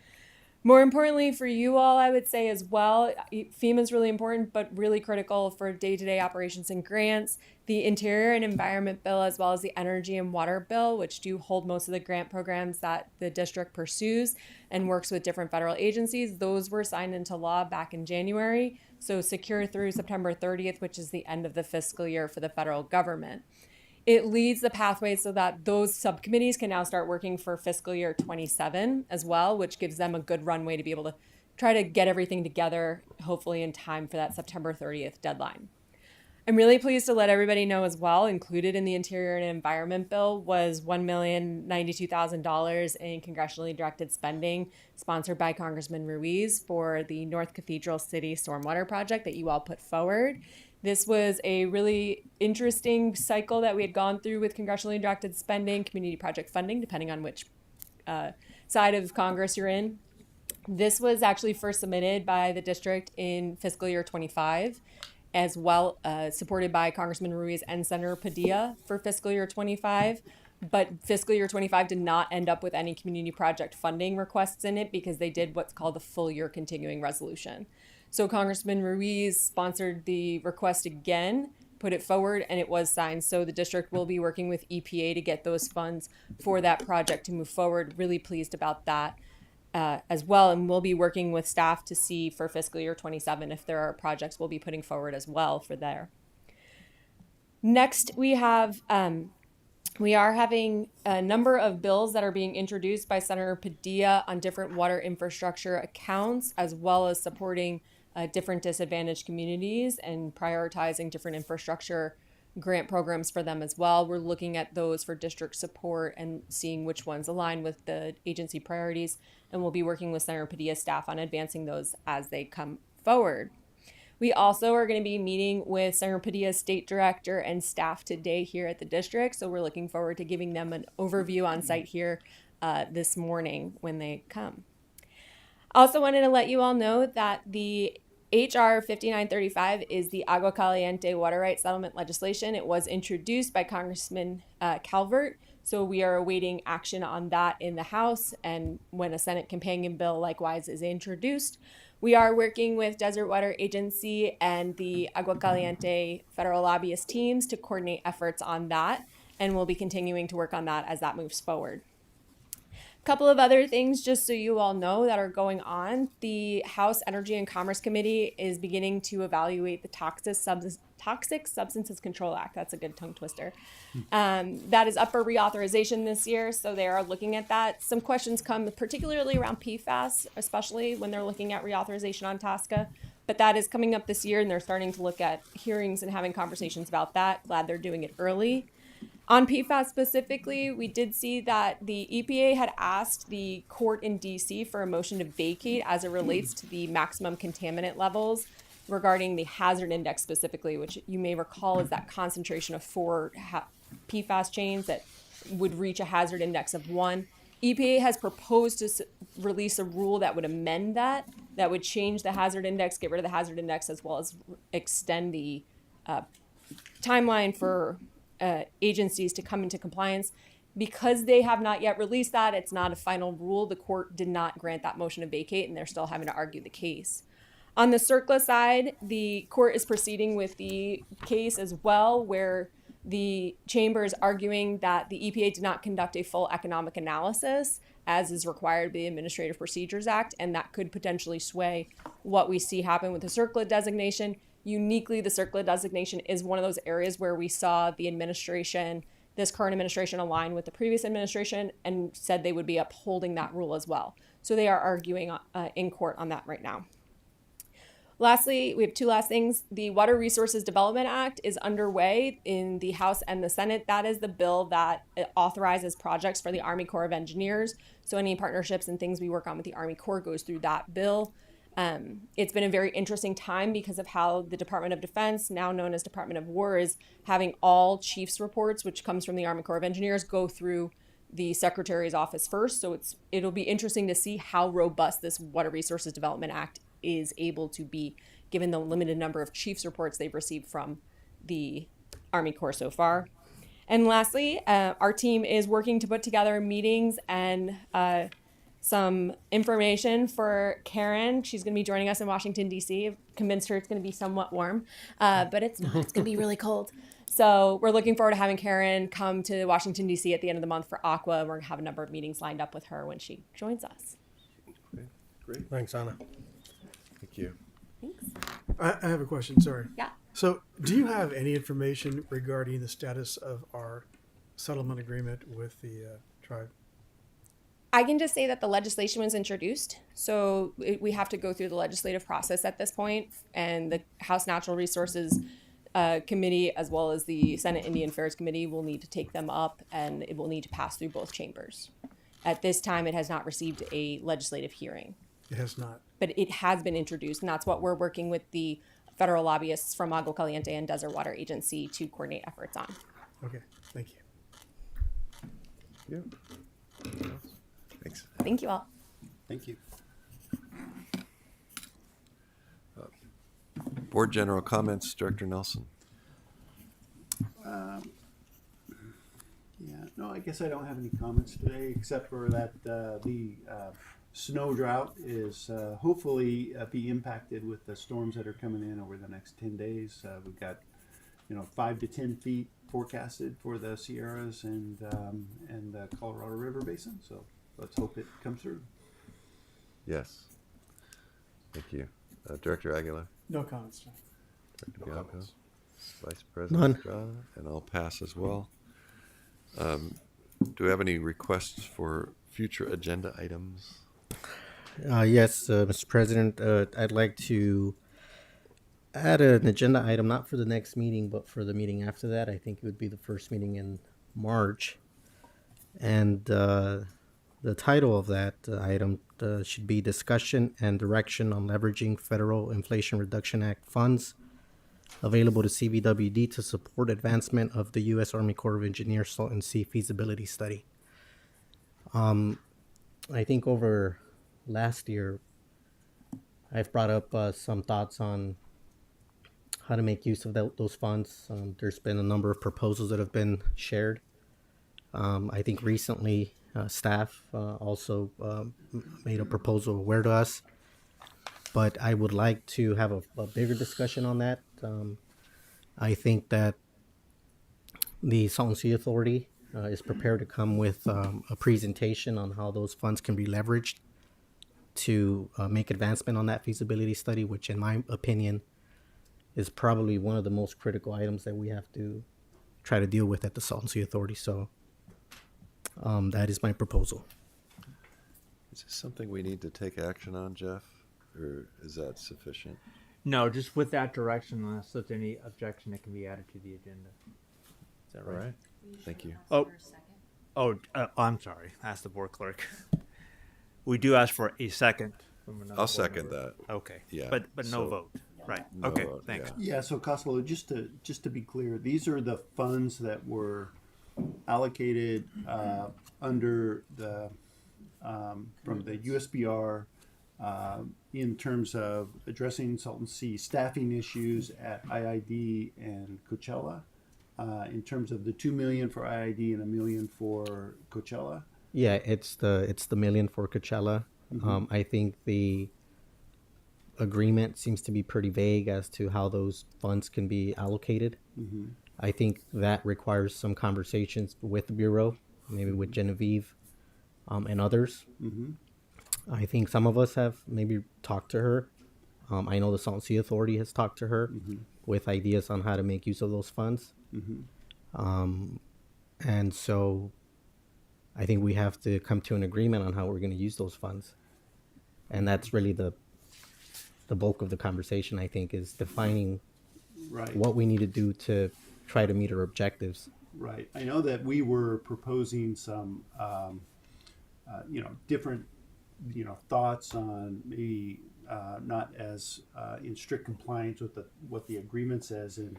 More importantly for you all, I would say as well, FEMA is really important, but really critical for day-to-day operations and grants. The Interior and Environment Bill, as well as the Energy and Water Bill, which do hold most of the grant programs that the district pursues and works with different federal agencies, those were signed into law back in January. So secure through September 30th, which is the end of the fiscal year for the federal government. It leads the pathway so that those subcommittees can now start working for fiscal year 27 as well, which gives them a good runway to be able to try to get everything together, hopefully in time for that September 30th deadline. I'm really pleased to let everybody know as well, included in the Interior and Environment Bill was $1,092,000 in congressionally directed spending sponsored by Congressman Ruiz for the North Cathedral City Stormwater Project that you all put forward. This was a really interesting cycle that we had gone through with congressionally directed spending, community project funding, depending on which side of Congress you're in. This was actually first submitted by the district in fiscal year 25, as well supported by Congressman Ruiz and Senator Padilla for fiscal year 25. But fiscal year 25 did not end up with any community project funding requests in it because they did what's called the full year continuing resolution. So Congressman Ruiz sponsored the request again, put it forward, and it was signed. So the district will be working with EPA to get those funds for that project to move forward. Really pleased about that as well. And we'll be working with staff to see for fiscal year 27 if there are projects we'll be putting forward as well for there. Next, we are having a number of bills that are being introduced by Senator Padilla on different water infrastructure accounts, as well as supporting different disadvantaged communities and prioritizing different infrastructure grant programs for them as well. We're looking at those for district support and seeing which ones align with the agency priorities, and we'll be working with Senator Padilla's staff on advancing those as they come forward. We also are going to be meeting with Senator Padilla's state director and staff today here at the district, so we're looking forward to giving them an overview on site here this morning when they come. Also wanted to let you all know that the HR 5935 is the Agua Caliente water rights settlement legislation. It was introduced by Congressman Calvert, so we are awaiting action on that in the House, and when a Senate companion bill likewise is introduced. We are working with Desert Water Agency and the Agua Caliente federal lobbyist teams to coordinate efforts on that, and we'll be continuing to work on that as that moves forward. Couple of other things just so you all know that are going on. The House Energy and Commerce Committee is beginning to evaluate the Toxic Substances Control Act. That's a good tongue twister. That is up for reauthorization this year, so they are looking at that. Some questions come particularly around PFAS, especially when they're looking at reauthorization on TSCA. But that is coming up this year, and they're starting to look at hearings and having conversations about that. Glad they're doing it early. On PFAS specifically, we did see that the EPA had asked the court in DC for a motion to vacate as it relates to the maximum contaminant levels regarding the hazard index specifically, which you may recall is that concentration of 4 PFAS chains that would reach a hazard index of 1. EPA has proposed to release a rule that would amend that would change the hazard index, get rid of the hazard index, as well as extend the timeline for agencies to come into compliance. Because they have not yet released that, it's not a final rule. The court did not grant that motion to vacate, and they're still having to argue the case. On the CERCLA side, the court is proceeding with the case as well, where the chamber is arguing that the EPA did not conduct a full economic analysis, as is required by the Administrative Procedures Act, and that could potentially sway what we see happen with the CERCLA designation. Uniquely, the CERCLA designation is one of those areas where we saw the administration, this current administration, align with the previous administration and said they would be upholding that rule as well. So they are arguing in court on that right now. Lastly, we have 2 last things. The Water Resources Development Act is underway in the House and the Senate. That is the bill that authorizes projects for the Army Corps of Engineers. So any partnerships and things we work on with the Army Corps goes through that bill. It's been a very interesting time because of how the Department of Defense, now known as Department of War, is having all chiefs reports, which comes from the Army Corps of Engineers, go through the Secretary's office first. So it'll be interesting to see how robust this Water Resources Development Act is able to be, given the limited number of chiefs reports they've received from the Army Corps so far. And lastly, our team is working to put together meetings and some information for Karen. She's going to be joining us in Washington, D.C. I've convinced her it's going to be somewhat warm, but it's not. It's going to be really cold. So we're looking forward to having Karen come to Washington, D.C. at the end of the month for Aqua. We're going to have a number of meetings lined up with her when she joins us. Great. Thanks, Anna. Thank you. Thanks. I have a question, sorry. Yeah. So do you have any information regarding the status of our settlement agreement with the tribe? I can just say that the legislation was introduced, so we have to go through the legislative process at this point, and the House Natural Resources Committee, as well as the Senate Indian Affairs Committee, will need to take them up, and it will need to pass through both chambers. At this time, it has not received a legislative hearing. It has not. But it has been introduced, and that's what we're working with the federal lobbyists from Agua Caliente and Desert Water Agency to coordinate efforts on. Okay, thank you. Yeah. Thanks. Thank you all. Thank you. Board general comments, Director Nelson. Yeah, no, I guess I don't have any comments today, except for that the snow drought is hopefully be impacted with the storms that are coming in over the next 10 days. We've got, 5 to 10 feet forecasted for the Sierras and the Colorado River Basin. So let's hope it comes through. Yes. Thank you. Director Aguilar. No comments, John. Director Bianco. Vice President None. Estrada, and I'll pass as well. Do we have any requests for future agenda items? Yes, Mr. President, I'd like to add an agenda item, not for the next meeting, but for the meeting after that. I think it would be the first meeting in March. And the title of that item should be Discussion and Direction on Leveraging Federal Inflation Reduction Act Funds available to CVWD to support advancement of the U.S. Army Corps of Engineers Salton Sea feasibility study. I think over last year, I've brought up some thoughts on how to make use of those funds. There's been a number of proposals that have been shared. I think recently staff also made a proposal aware to us, but I would like to have a bigger discussion on that. I think that the Salton Sea Authority is prepared to come with a presentation on how those funds can be leveraged to make advancement on that feasibility study, which in my opinion is probably one of the most critical items that we have to try to deal with at the Salton Sea Authority. So that is my proposal. Is this something we need to take action on, Jeff? Or is that sufficient? No, just with that direction, unless there's any objection, it can be added to the agenda. Is that right? Thank you. I'm sorry. Ask the board clerk. We do ask for a second from another I'll board second member. that. Okay. Yeah, But no so- vote. Right. No Okay. vote, Thanks. yeah. Yeah, so Costello, just to be clear, these are the funds that were allocated under the from the USBR in terms of addressing Salton Sea staffing issues at IID and Coachella. In terms of the 2 million for IID and $1 million for Coachella. Yeah, it's the $1 million for Coachella. I think the agreement seems to be pretty vague as to how those funds can be allocated. I think that requires some conversations with the Bureau, maybe with Genevieve and others. I think some of us have maybe talked to her. I know the Salton Sea Authority has talked to her with ideas on how to make use of those funds. And so I think we have to come to an agreement on how we're going to use those funds. And that's really the bulk of the conversation, I think, is defining Right. what we need to do to try to meet our objectives. Right. I know that we were proposing some, different, thoughts on maybe not as in strict compliance with what the agreement says. And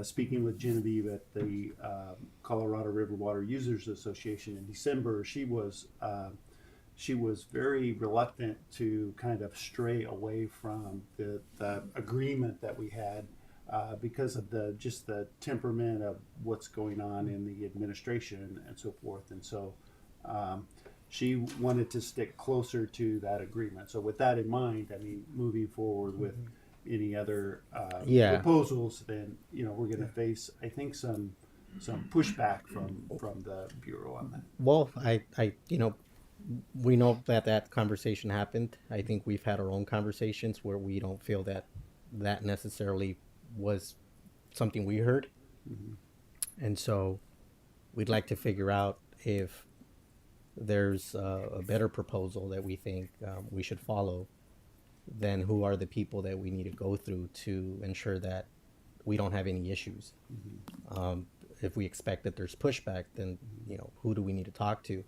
speaking with Genevieve at the Colorado River Water Users Association in December, she was very reluctant to kind of stray away from the agreement that we had. Because of the temperament of what's going on in the administration and so forth, and so she wanted to stick closer to that agreement. So with that in mind, I mean, moving forward with any other proposals, then we're going to face, I think, some pushback from the Bureau on that. Well, we know that conversation happened. I think we've had our own conversations where we don't feel that necessarily was something we heard. And so we'd like to figure out if there's a better proposal that we think we should follow, then who are the people that we need to go through to ensure that we don't have any issues. If we expect that there's pushback, then who do we need to talk to?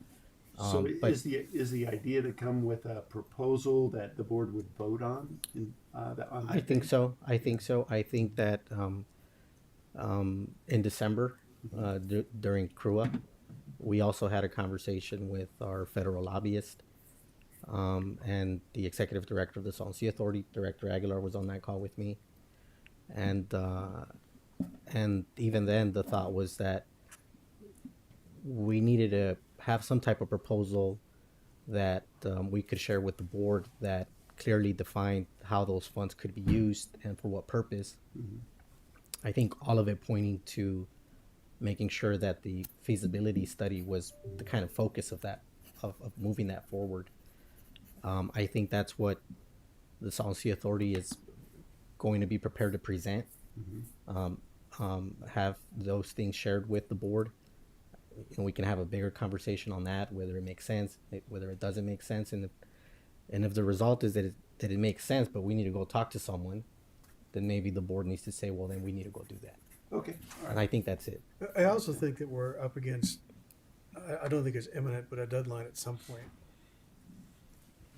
So is the idea to come with a proposal that the board would vote on? I think so. I think that in December, during CRUA, we also had a conversation with our federal lobbyist and the executive director of the Salton Sea Authority. Director Aguilar was on that call with me, and even then, the thought was that we needed to have some type of proposal that we could share with the board that clearly defined how those funds could be used and for what purpose. I think all of it pointing to making sure that the feasibility study was the kind of focus of that, of moving that forward. I think that's what the Salton Sea Authority is going to be prepared to present. Have those things shared with the board. We can have a bigger conversation on that, whether it makes sense, whether it doesn't make sense, and if the result is that it makes sense, but we need to go talk to someone, then maybe the board needs to say, well, then we need to go do that. Okay. All right. And I think that's it. I also think that we're up against, I don't think it's imminent, but a deadline at some point.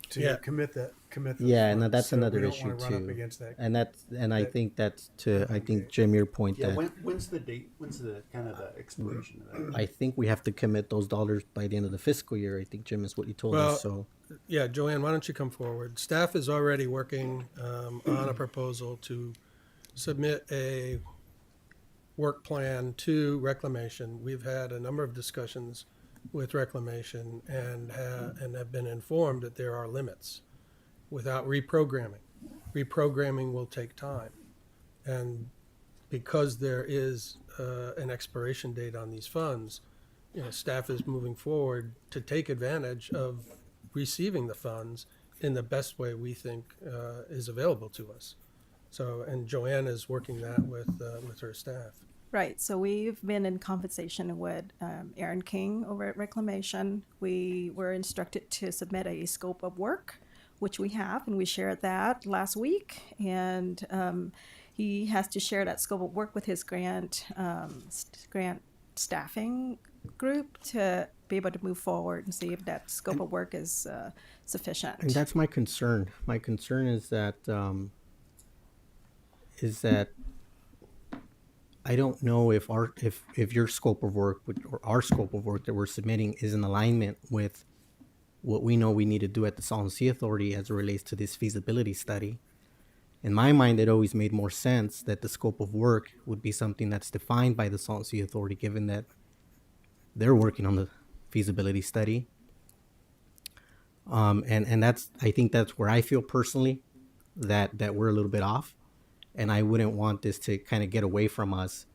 to Yeah. commit that. Yeah, and funds. that's So another we don't issue wanna run up too. against that. And I that- think that's I think Jim, your point Yeah, that when's the date? When's the kind of the expiration of that? I think we have to commit those dollars by the end of the fiscal year. I think Jim is what you told Well, us. So Yeah, Joanne, why don't you come forward? Staff is already working on a proposal to submit a work plan to Reclamation. We've had a number of discussions with Reclamation and have been informed that there are limits without reprogramming. Reprogramming will take time. And because there is an expiration date on these funds, staff is moving forward to take advantage of receiving the funds in the best way we think is available to us. So, and Joanne is working that with her staff. Right. So we've been in conversation with Aaron King over at Reclamation. We were instructed to submit a scope of work, which we have, and we shared that last week. And he has to share that scope of work with his grant staffing group to be able to move forward and see if that scope of work is sufficient. and that's my concern. My concern is that I don't know if your scope of work or our scope of work that we're submitting is in alignment with what we know we need to do at the Salton Sea Authority as it relates to this feasibility study. In my mind, it always made more sense that the scope of work would be something that's defined by the Salton Sea Authority, given that they're working on the feasibility study. And I think that's where I feel personally that we're a little bit off. And I wouldn't want this to kind of get away from us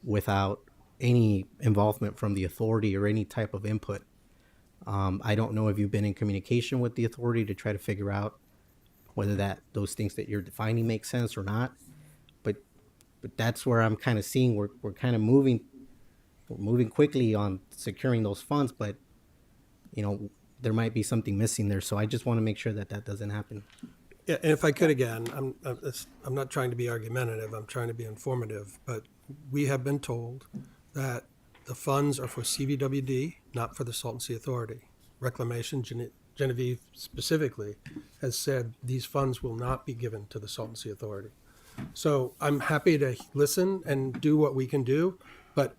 without any involvement from the authority or any type of input. I don't know if you've been in communication with the authority to try to figure out whether those things that you're defining make sense or not. But that's where I'm kind of seeing we're kind of moving quickly on securing those funds, but there might be something missing there. So I just want to make sure that doesn't happen. Yeah, and if I could again, I'm not trying to be argumentative, I'm trying to be informative, but we have been told that the funds are for CVWD, not for the Salton Sea Authority. Reclamation, Genevieve specifically, has said these funds will not be given to the Salton Sea Authority. So I'm happy to listen and do what we can do, but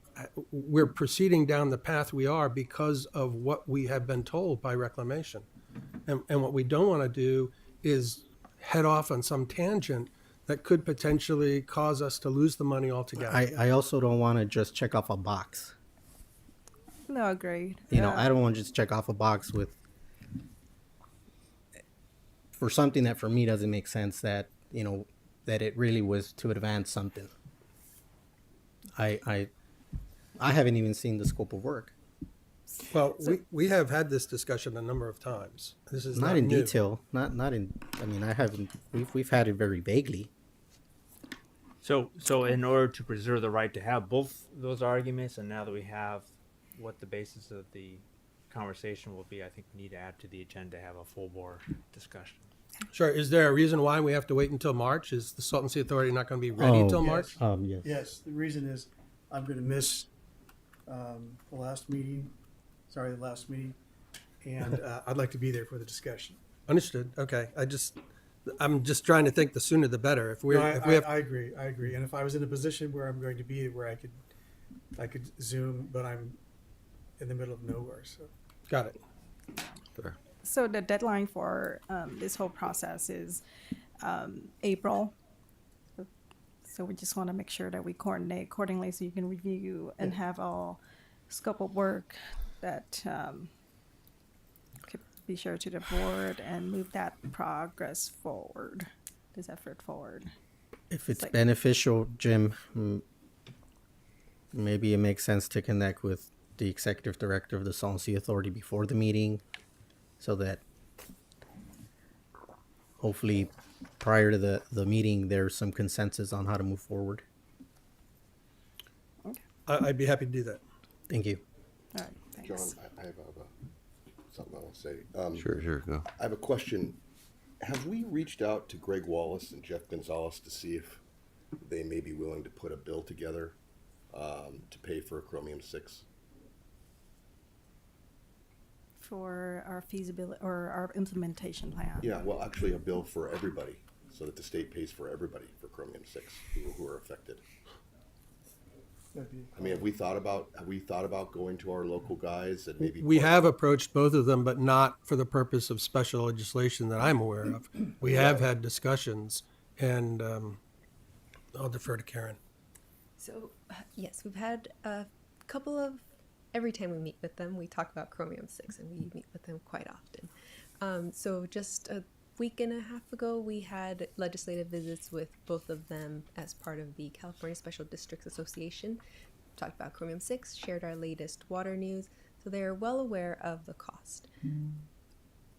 we're proceeding down the path we are because of what we have been told by Reclamation. And what we don't want to do is head off on some tangent that could potentially cause us to lose the money altogether. I also don't want to just check off a box. No, agreed. I don't want to just check off a box for something that for me doesn't make sense, that it really was to advance something. I haven't even seen the scope of work. Well, we have had this discussion a number of times. This is Not in new. detail. Not in. I mean, I haven't. We've had it very vaguely. So in order to preserve the right to have both those arguments, and now that we have what the basis of the conversation will be, I think we need to add to the agenda to have a full board discussion. Sure. Is there a reason why we have to wait until March? Is the Salton Sea Authority not going to be ready Oh, until yes. March? Yes. Yes, the reason is I'm going to miss the last meeting. Sorry, the last meeting, and I'd like to be there for the discussion. Understood. Okay. I'm just trying to think the sooner the better. If we No, have I agree. I agree. And if I was in a position where I'm going to be, where I could Zoom, but I'm in the middle of nowhere. So got it. Fair. So the deadline for this whole process is April. So we just want to make sure that we coordinate accordingly so you can review and have all scope of work that could be shared to the board and move that progress forward, this effort forward. If it's like- beneficial, Jim, maybe it makes sense to connect with the executive director of the Salton Sea Authority before the meeting, so that hopefully prior to the meeting there's some consensus on how to move forward. I'd be happy to do that. Thank you. All right, John, thanks. I have something I want to say. Sure, go. I have a question. Have we reached out to Greg Wallace and Jeff Gonzalez to see if they may be willing to put a bill together to pay for Chromium 6? for our feasibility or our implementation plan. Yeah, well, actually a bill for everybody, so that the state pays for everybody for chromium-6 who are affected. I mean, have we thought about going to our local guys and maybe? We have approached both of them, but not for the purpose of special legislation that I'm aware of. We have had discussions, and I'll defer to Karen. So, yes, we've had a couple of, every time we meet with them, we talk about chromium-6, and we meet with them quite often. So just a week and a half ago, we had legislative visits with both of them as part of the California Special Districts Association. Talked about chromium-6, shared our latest water news, so they're well aware of the cost.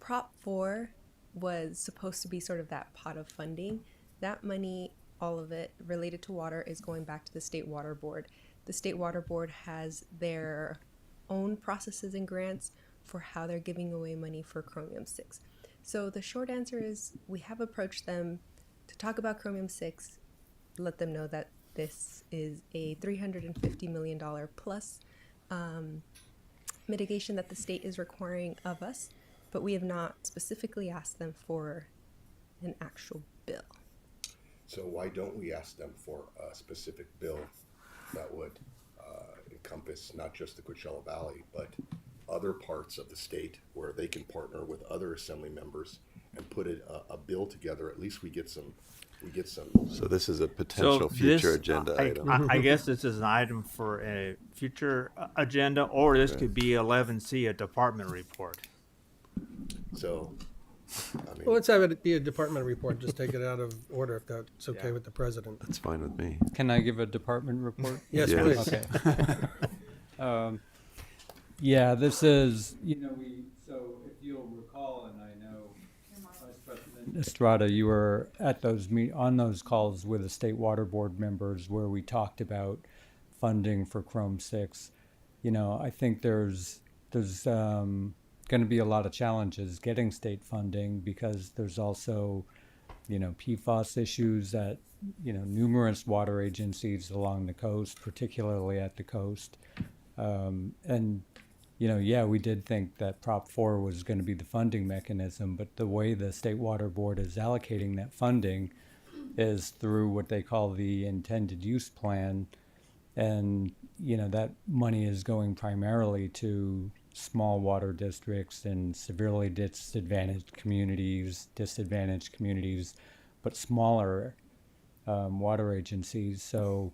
Prop 4 was supposed to be sort of that pot of funding. That money, all of it related to water, is going back to the State Water Board. The State Water Board has their own processes and grants for how they're giving away money for chromium-6. So the short answer is we have approached them to talk about chromium-6, let them know that this is a $350 million plus mitigation that the state is requiring of us, but we have not specifically asked them for an actual bill. So why don't we ask them for a specific bill that would encompass not just the Coachella Valley, but other parts of the state where they can partner with other assembly members and put a bill together? At least we get some. So this is a potential future agenda item. I guess this is an item for a future agenda, or this could be 11C, a department report. So, I mean, Well, let's have it be a department report, just take it out of order if that's okay with the president. That's fine with me. Can I give a department report? Yes, Yes. please. Okay. Yeah, this is, so if you'll recall, and I know Vice President Estrada, you were at on those calls with the State Water Board members where we talked about funding for Chrome-6. I think there's going to be a lot of challenges getting state funding because there's also, PFAS issues at, numerous water agencies along the coast, particularly at the coast. We did think that Prop 4 was going to be the funding mechanism, but the way the State Water Board is allocating that funding is through what they call the intended use plan. And, that money is going primarily to small water districts and severely disadvantaged communities, but smaller water agencies. So,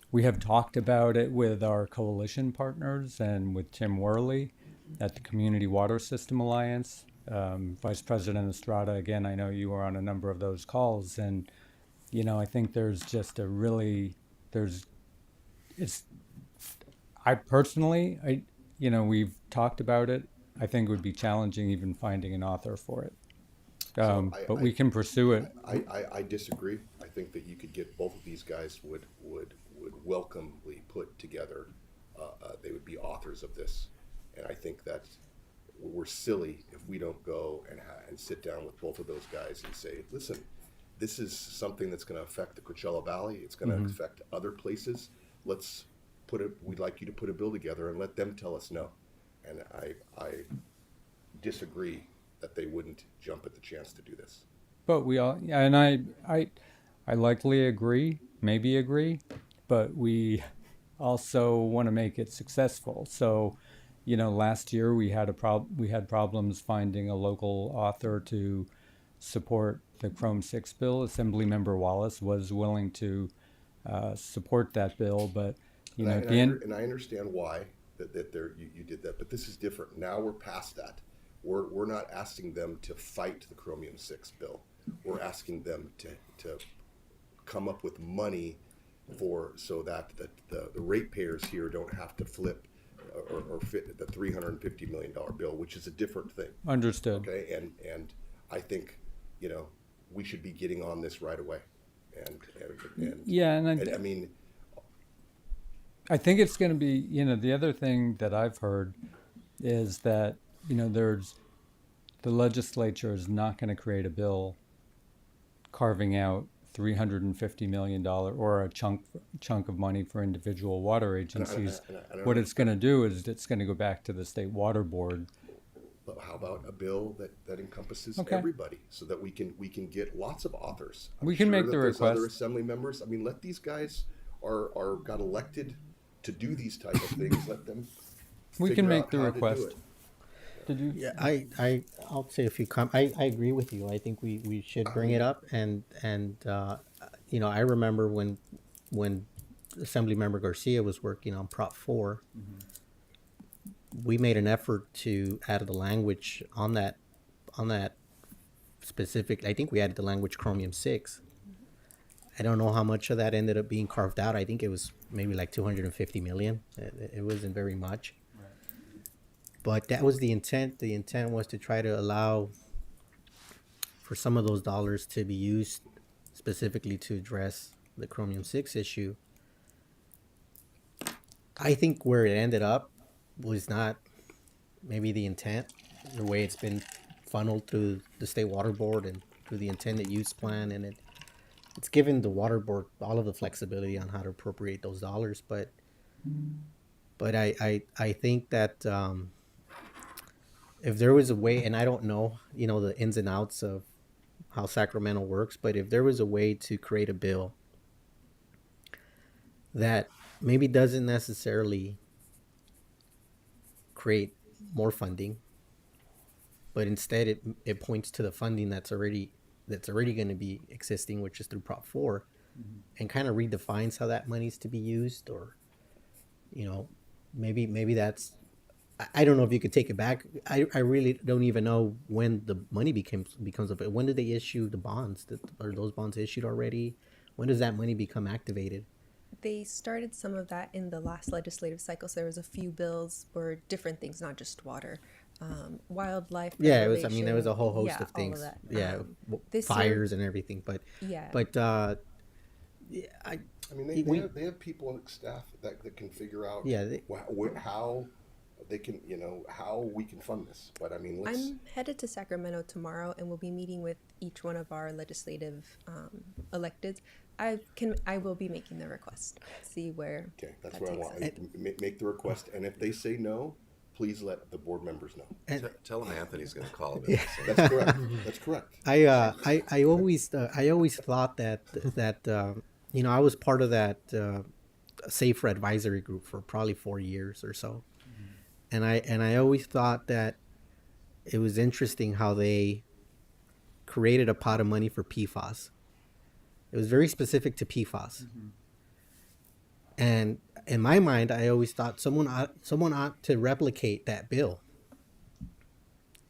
we have talked about it with our coalition partners and with Tim Worley at the Community Water System Alliance. Vice President Estrada, again, I know you were on a number of those calls, and I think there's just we've talked about it. I think it would be challenging even finding an author for it. But we can pursue it. I disagree. I think that you could get both of these guys would welcomely put together. They would be authors of this, and I think that we're silly if we don't go and sit down with both of those guys and say, listen, this is something that's going to affect the Coachella Valley. It's going to affect other places. We'd like you to put a bill together and let them tell us no. And I disagree that they wouldn't jump at the chance to do this. But we all, and I likely agree, maybe agree, but we also want to make it successful. So, last year we had problems finding a local author to support the Chrome-6 bill. Assemblymember Wallace was willing to support that bill, but at the end. And I understand why that you did that, but this is different. Now we're past that. We're not asking them to fight the Chromium-6 bill. We're asking them to come up with money so that the ratepayers here don't have to flip or fit the $350 million bill, which is a different thing. Understood. Okay, and I think we should be getting on this right away. I mean, I think it's going to be, the other thing that I've heard is that, the legislature is not going to create a bill carving out $350 million or a chunk of money for individual water agencies. I don't What know. it's going to do is it's going to go back to the state water board. But how about a bill that encompasses Okay. everybody, so that we can get lots of authors? We can make that the there's other request. assembly members. I mean, let these guys are got elected to do these type of things. Let them. We figure can make out the how to do request. it. Did you? Yeah, I'll say a few I agree with you. I think we should bring it up, and you know, I remember when Assemblymember Garcia was working on Prop 4, we made an effort to add the language on that specific. I think we added the language Chromium 6. I don't know how much of that ended up being carved out. I think it was maybe like 250 million. It wasn't very much. But that was the intent. The intent was to try to allow for some of those dollars to be used specifically to address the Chromium 6 issue. I think where it ended up was not maybe the intent, the way it's been funneled through the State Water Board and through the intended use plan, and it's given the Water Board all of the flexibility on how to appropriate those dollars. But I think that if there was a way, and I don't know, you know, the ins and outs of how Sacramento works, but if there was a way to create a bill that maybe doesn't necessarily create more funding, but instead it points to the funding that's already going to be existing, which is through Prop 4, and kind of redefines how that money's to be used, or, you know, maybe that's, I don't know if you could take it back. I really don't even know when the money becomes available. When do they issue the bonds? Are those bonds issued already? When does that money become activated? They started some of that in the last legislative cycle. So there was a few bills for different things, not just water, wildlife. Yeah, it was. I mean, there was a whole host yeah, of things. all of that. Yeah, this fires year, and everything. But yeah, yeah, I mean, they have people on staff that can figure out how they can, you know, how we can fund this. But I mean, I'm headed to Sacramento tomorrow, and we'll be meeting with each one of our legislative electeds. I will be making the request. See where. Okay, that's that what I takes want. us. Make the request, and if they say no, please let the board members know. Tell them Anthony's going to call him. Yeah. That's correct. That's correct. I always thought that you know, I was part of that SAFER advisory group for probably 4 years or so, and I always thought that it was interesting how they created a pot of money for PFAS. It was very specific to PFAS, and in my mind, I always thought someone ought to replicate that bill.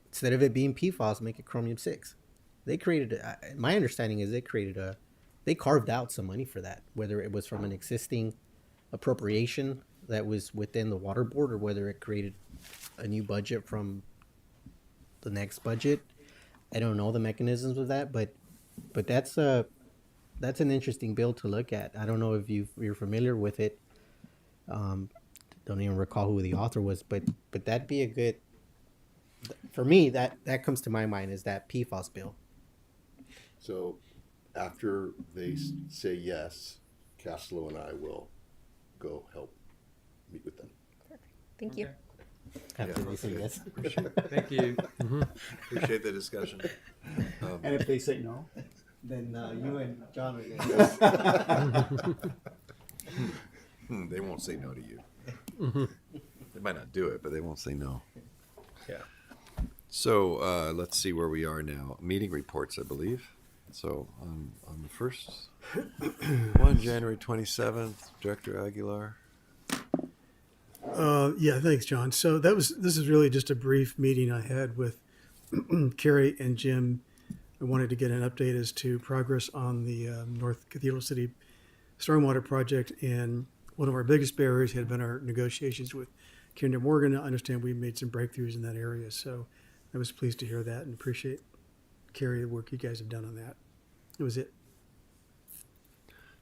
Instead of it being PFAS, make it Chromium 6. They created. My understanding is they carved out some money for that, whether it was from an existing appropriation that was within the water board, or whether it created a new budget from the next budget. I don't know the mechanisms of that, but that's an interesting bill to look at. I don't know if you're familiar with it. Don't even recall who the author was, but that'd be a good. For me, that comes to my mind is that PFAS bill. So, after they say yes, Castelo and I will go help meet with them. Thank you. After they say yes. Thank you. Appreciate the discussion. And if they say no, then you and John are They won't say no to you. They might not do it, but they won't say no. Yeah. So let's see where we are now. Meeting reports, I believe. So on the first one, January 27th, Director Aguilar. Yeah, thanks, John. So this is really just a brief meeting I had with Carrie and Jim. I wanted to get an update as to progress on the North Cathedral City stormwater project, and one of our biggest barriers had been our negotiations with Kinder Morgan. I understand we made some breakthroughs in that area, so I was pleased to hear that and appreciate, Carrie, the work you guys have done on that. It was it.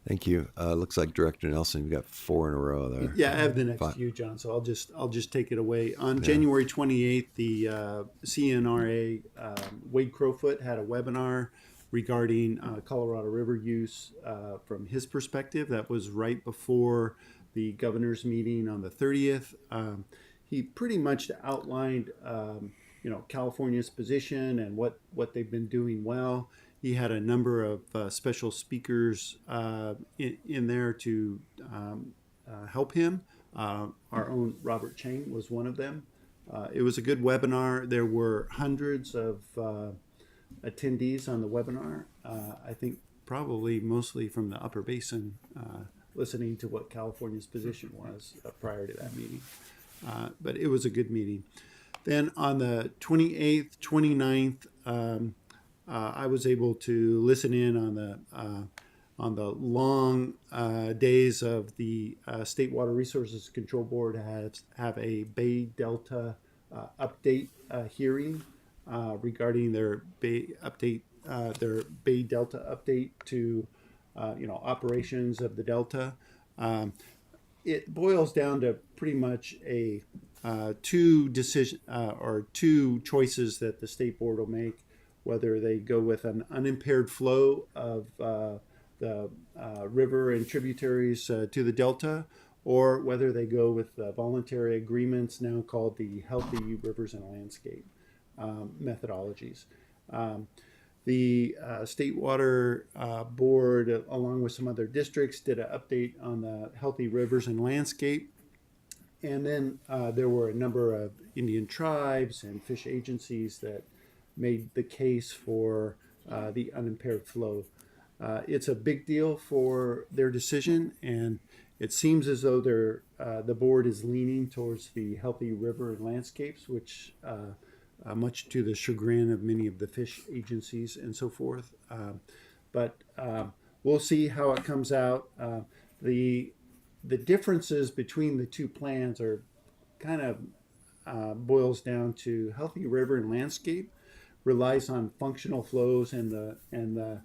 Thank you. Looks like Director Nelson, you've got 4 in a row there. yeah, I have the next 5. few, John. So I'll just take it away. On January 28th, the CNRA Wade Crowfoot had a webinar regarding Colorado River use from his perspective. That was right before the governor's meeting on the 30th. He pretty much outlined, California's position and what they've been doing well. He had a number of special speakers in there to help him. Our own Robert Chang was one of them. It was a good webinar. There were hundreds of attendees on the webinar. I think probably mostly from the Upper Basin, listening to what California's position was prior to that meeting. But it was a good meeting. Then on the 28th, 29th, I was able to listen in on the long days of the State Water Resources Control Board have a Bay Delta update hearing regarding their Bay Delta update to operations of the Delta. It boils down to pretty much a two choices that the state board will make, whether they go with an unimpaired flow of the river and tributaries to the Delta, or whether they go with voluntary agreements now called the Healthy Rivers and Landscape methodologies. The State Water Board, along with some other districts, did an update on the Healthy Rivers and Landscape. And then there were a number of Indian tribes and fish agencies that made the case for the unimpaired flow. It's a big deal for their decision, and it seems as though the board is leaning towards the Healthy River and Landscapes, which much to the chagrin of many of the fish agencies and so forth. But we'll see how it comes out. The differences between the two plans are kind of boils down to Healthy River and Landscape relies on functional flows and the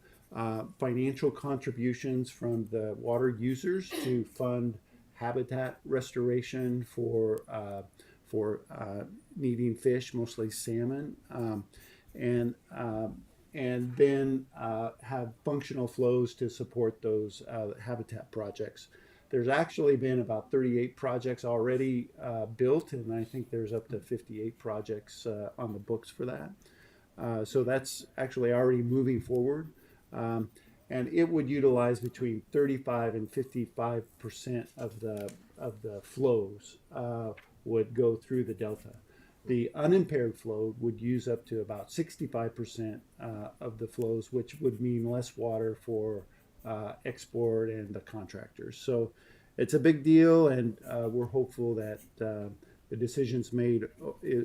financial contributions from the water users to fund habitat restoration for needing fish, mostly salmon, and then have functional flows to support those habitat projects. There's actually been about 38 projects already built, and I think there's up to 58 projects on the books for that. So that's actually already moving forward. And it would utilize between 35 and 55% of the flows would go through the Delta. The unimpaired flow would use up to about 65% of the flows, which would mean less water for export and the contractors. So it's a big deal, and we're hopeful that the decision's made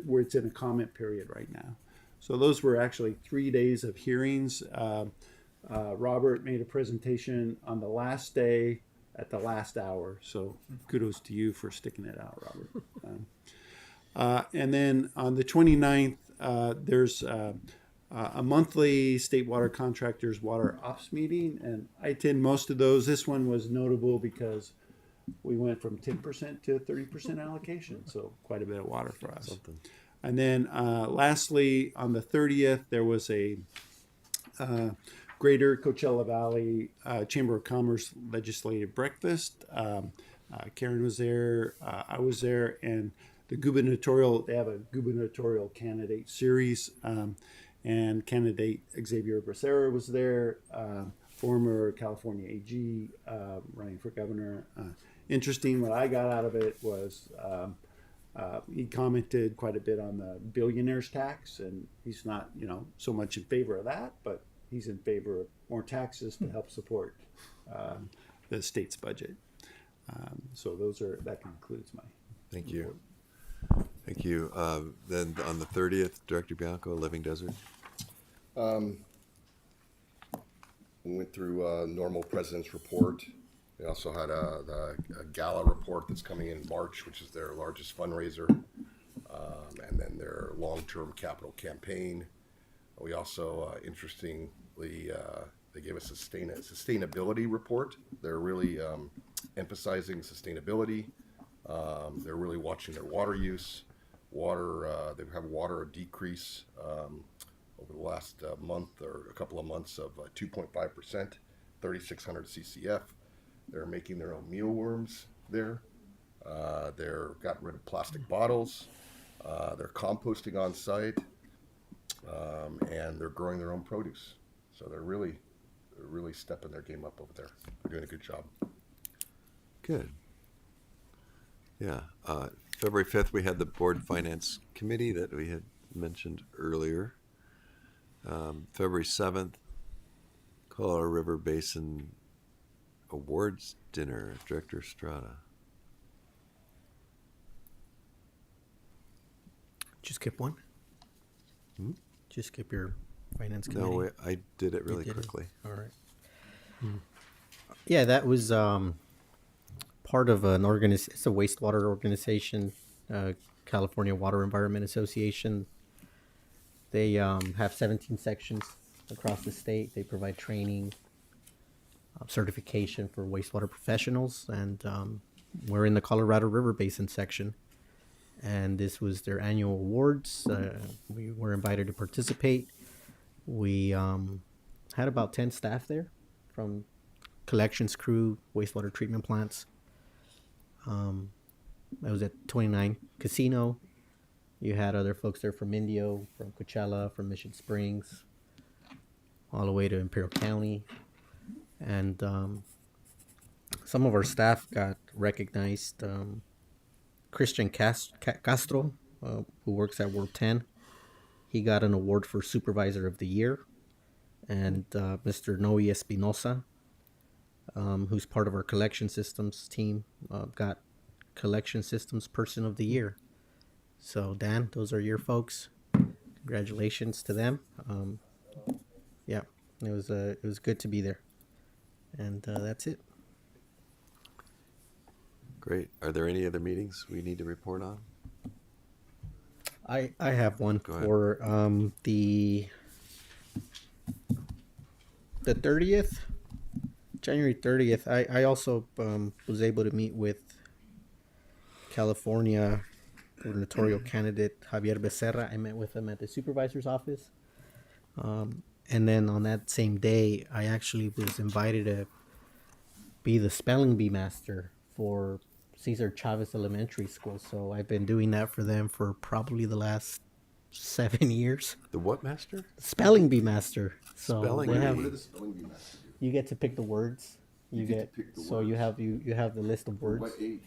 where it's in a comment period right now. So those were actually 3 days of hearings. Robert made a presentation on the last day at the last hour. So kudos to you for sticking it out, Robert. And then on the 29th, there's a monthly state water contractors water ops meeting, and I attend most of those. This one was notable because we went from 10% to 30% allocation, so quite a bit of water for us. And then lastly, on the 30th, there was a Greater Coachella Valley Chamber of Commerce legislative breakfast. Karen was there, I was there, and they have a gubernatorial candidate series, and candidate Xavier Becerra was there, former California AG, running for governor. Interesting, what I got out of it was he commented quite a bit on the billionaire's tax, and he's not, so much in favor of that, but he's in favor of more taxes to help support the state's budget. So that concludes my Thank you. report. Thank you. Then on the 30th, Director Bianco, Living Desert. We went through normal president's report. They also had a gala report that's coming in March, which is their largest fundraiser, and then their long-term capital campaign. We also, interestingly, they gave us a sustainability report. They're really emphasizing sustainability. They're really watching their water use. They have water decrease over the last month or a couple of months of 2.5%, 3,600 CCF. They're making their own mealworms there. They're got rid of plastic bottles. They're composting on site, and they're growing their own produce. So they're really stepping their game up over there. They're doing a good job. Good. Yeah. February 5th, we had the Board Finance Committee that we had mentioned earlier. February 7th, Colorado River Basin Awards Dinner, Director Estrada. Just skip one? Hmm? Just skip your finance committee? No, I did it You really did it? quickly. All right. Yeah, that was part of an it's a wastewater organization, California Water Environment Association. They have 17 sections across the state. They provide training, certification for wastewater professionals, and we're in the Colorado River Basin section. And this was their annual awards. We were invited to participate. We had about 10 staff there from collections crew, wastewater treatment plants. I was at 29 Casino. You had other folks there from Indio, from Coachella, from Mission Springs, all the way to Imperial County. And some of our staff got recognized. Christian Castro, who works at World 10, he got an award for Supervisor of the Year. And Mr. Noe Espinosa, who's part of our collection systems team, got Collection Systems Person of the Year. So Dan, those are your folks. Congratulations to them. Yeah, it was good to be there. And that's it. Great. Are there any other meetings we need to report on? I have one for the 30th, January 30th. I also was able to meet with California gubernatorial candidate Javier Becerra. I met with him at the supervisor's office. And then on that same day, I actually was invited to be the spelling bee master for Cesar Chavez Elementary School. So I've been doing that for them for probably the last 7 years. The what master? Spelling bee master. So Spelling they bee. have, What did the spelling bee master do? you get to pick the words. You get get to pick the so words. you have the list of words. What age?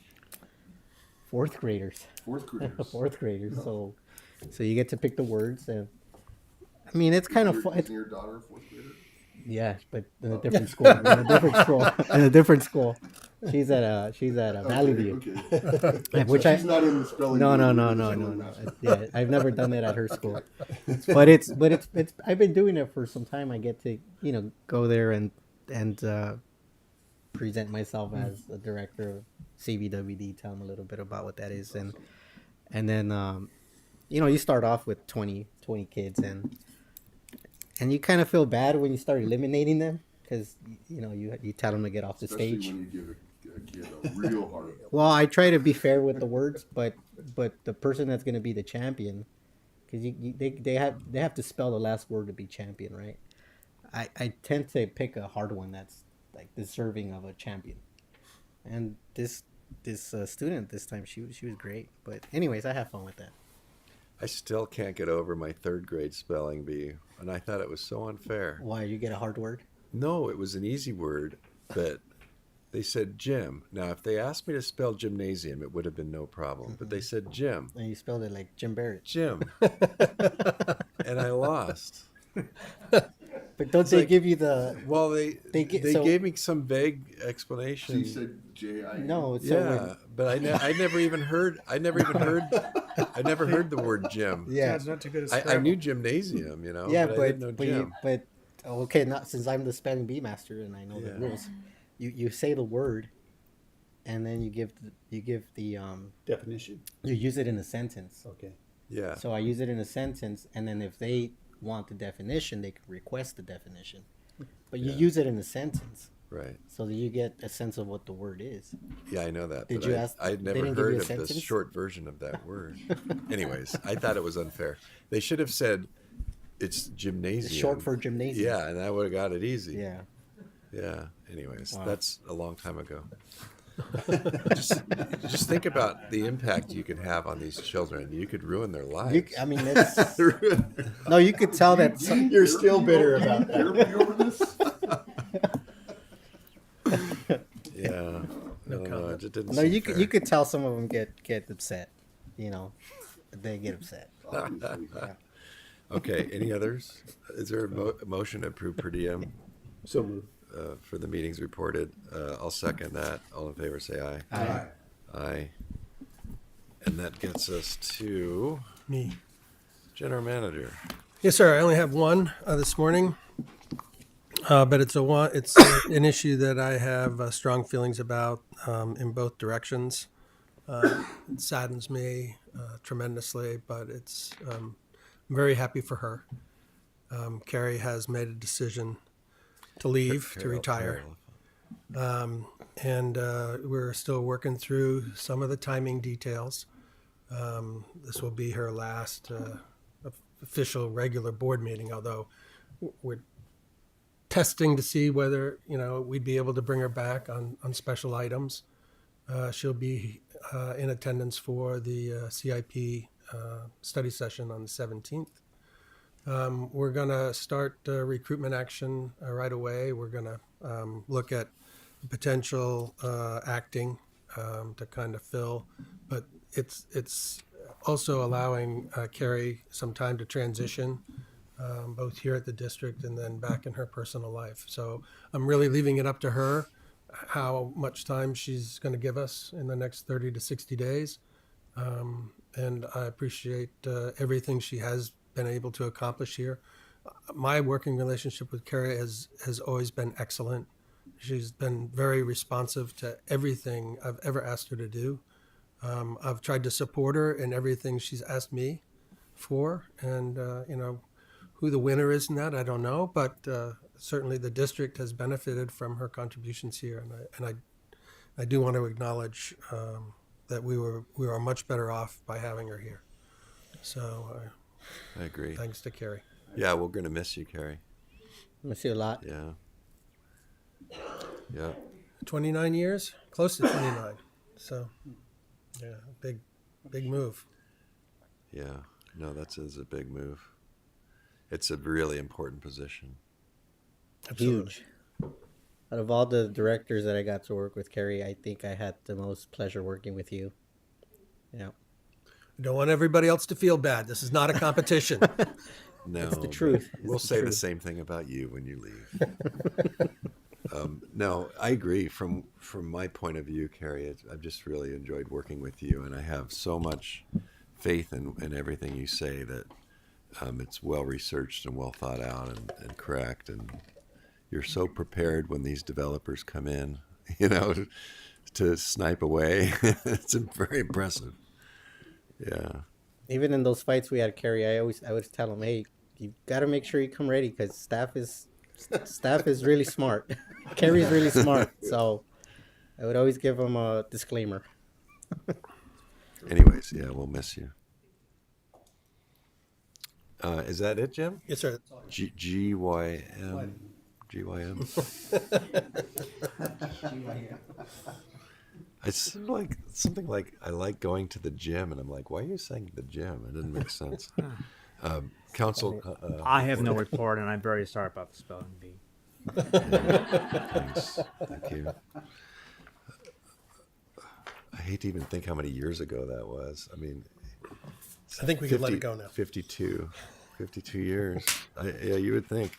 Fourth graders. Fourth graders. Fourth graders. So you get to pick the words, and I mean it's kind of fun. Isn't your daughter a fourth grader? Yeah, but in a different school. In a different school. In a different school. She's at Valley View. Okay. Which So she's not in the spelling No. bee. Yeah, I've never done that at her school. But it's I've been doing it for some time. I get to go there and present myself as the director of CVWD. Tell them a little bit about what that is, and then you start off with 20 kids and you kind of feel bad when you start eliminating them because you tell them to get off the Especially stage. when you give a kid a real hard. Well, I try to be fair with the words, but the person that's going to be the champion, because they have to spell the last word to be champion, right? I tend to pick a hard one that's like deserving of a champion, and this student this time she was great. But anyways, I have fun with that. I still can't get over my third grade spelling bee, and I thought it was so unfair. Why, you get a hard word? No, it was an easy word, but they said gym. Now, if they asked me to spell gymnasium, it would have been no problem. But they said gym. And you spelled it like Jim Barrett. Gym. And I lost. But don't they give you the? Well, they gave me some vague explanation. So you said J-I-M? No, it's but I never even heard. I never heard the word gym. Yeah, it's not too good at I knew gymnasium, Yeah, but I didn't know gym. Okay, not since I'm the spelling bee master and I know the rules. You say the word, and then you give the Definition. You use it in a sentence. Okay. Yeah. So I use it in a sentence, and then if they want the definition, they can request the definition. But you use it in a sentence. Right. So that you get a sense of what the word is. Yeah, I know that. Did but you ask? I'd they never didn't give you heard a of the sentence? short version of that word. Anyways, I thought it was unfair. They should have said It's gymnasium. It's short for gymnasium. Yeah, and that would have got it easy. Yeah. Yeah. Anyways, Wow. that's a long time ago. just think about the impact you could have on these children. You could ruin their lives. I mean, it's, no, you could tell that You're still bitter about that. Yeah. No, it just didn't no, seem you fair. could tell some of them get upset. You know, they get upset. Okay. Any others? Is there a motion to approve per diem? So moved. For the meetings reported? I'll second that. All in favor, say aye. Aye. Aye. And that gets us to Me. General Manager. Yes, sir. I only have one this morning, but it's an issue that I have strong feelings about in both directions. It saddens me tremendously, but it's I'm very happy for her. Carrie has made a decision to leave, to retire. And we're still working through some of the timing details. This will be her last official regular board meeting, although we're testing to see whether, we'd be able to bring her back on special items. She'll be in attendance for the CIP study session on the 17th. We're going to start recruitment action right away. We're going to look at potential acting to kind of fill, but it's also allowing Carrie some time to transition, both here at the district and then back in her personal life. So I'm really leaving it up to her how much time she's going to give us in the next 30 to 60 days. And I appreciate everything she has been able to accomplish here. My working relationship with Carrie has always been excellent. She's been very responsive to everything I've ever asked her to do. I've tried to support her in everything she's asked me for. And, who the winner is in that, I don't know. But certainly the district has benefited from her contributions here. And I do want to acknowledge that we are much better off by having her here. So I agree. Thanks to Carrie. Yeah, we're going to miss you, Carrie. Miss you a lot. Yeah. Yeah. 29 years, close to 29. So, yeah, big move. Yeah. No, is a big move. It's a really important position. Absolutely. Huge. Out of all the directors that I got to work with, Carrie, I think I had the most pleasure working with you. Yeah. I don't want everybody else to feel bad. This is not a competition. No, It's the truth. We'll It's the say the truth. same thing about you when you leave. No, I agree. From my point of view, Carrie, I've just really enjoyed working with you, and I have so much faith in everything you say that it's well researched and well thought out and correct, and you're so prepared when these developers come in, to snipe away. It's very impressive. Yeah. Even in those fights we had, Carrie, I would tell him, hey, you got to make sure you come ready because staff is really smart. Carrie's really smart, so I would always give him a disclaimer. Anyways, yeah, we'll miss you. Is that it, Jim? Yes, sir. GYM. It's like something like I like going to the gym, and I'm like, why are you saying the gym? It didn't make sense. Council. I have no report, and I'm very sorry about the spelling bee. Thanks. Thank you. I hate to even think how many years ago that was. I mean, I think we can let it go now. 52 years. Yeah, you would think.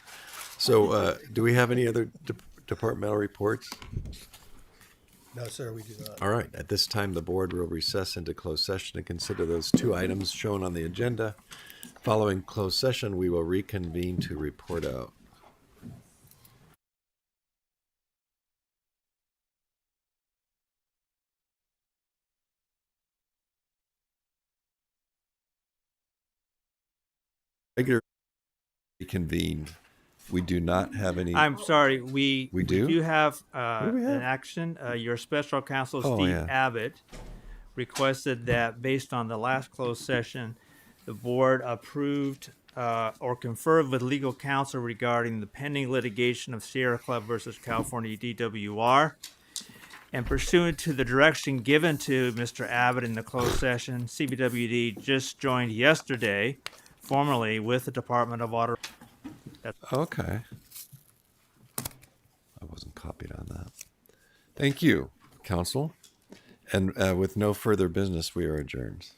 So, do we have any other departmental reports? No, sir, we do not. All right. At this time, the board will recess into closed session to consider those two items shown on the agenda. Following closed session, we will reconvene to report out. Regular reconvened. We do not have any. I'm sorry. We do? have, do we have? an action. Your special counsel, Oh, Steve yeah. Abbott, requested that based on the last closed session, the board approved or confer with legal counsel regarding the pending litigation of Sierra Club versus California DWR. And pursuant to the direction given to Mr. Abbott in the closed session, CBWD just joined yesterday formally with the Department of Water. Okay. I wasn't copied on that. Thank you, council. And with no further business, we are adjourned.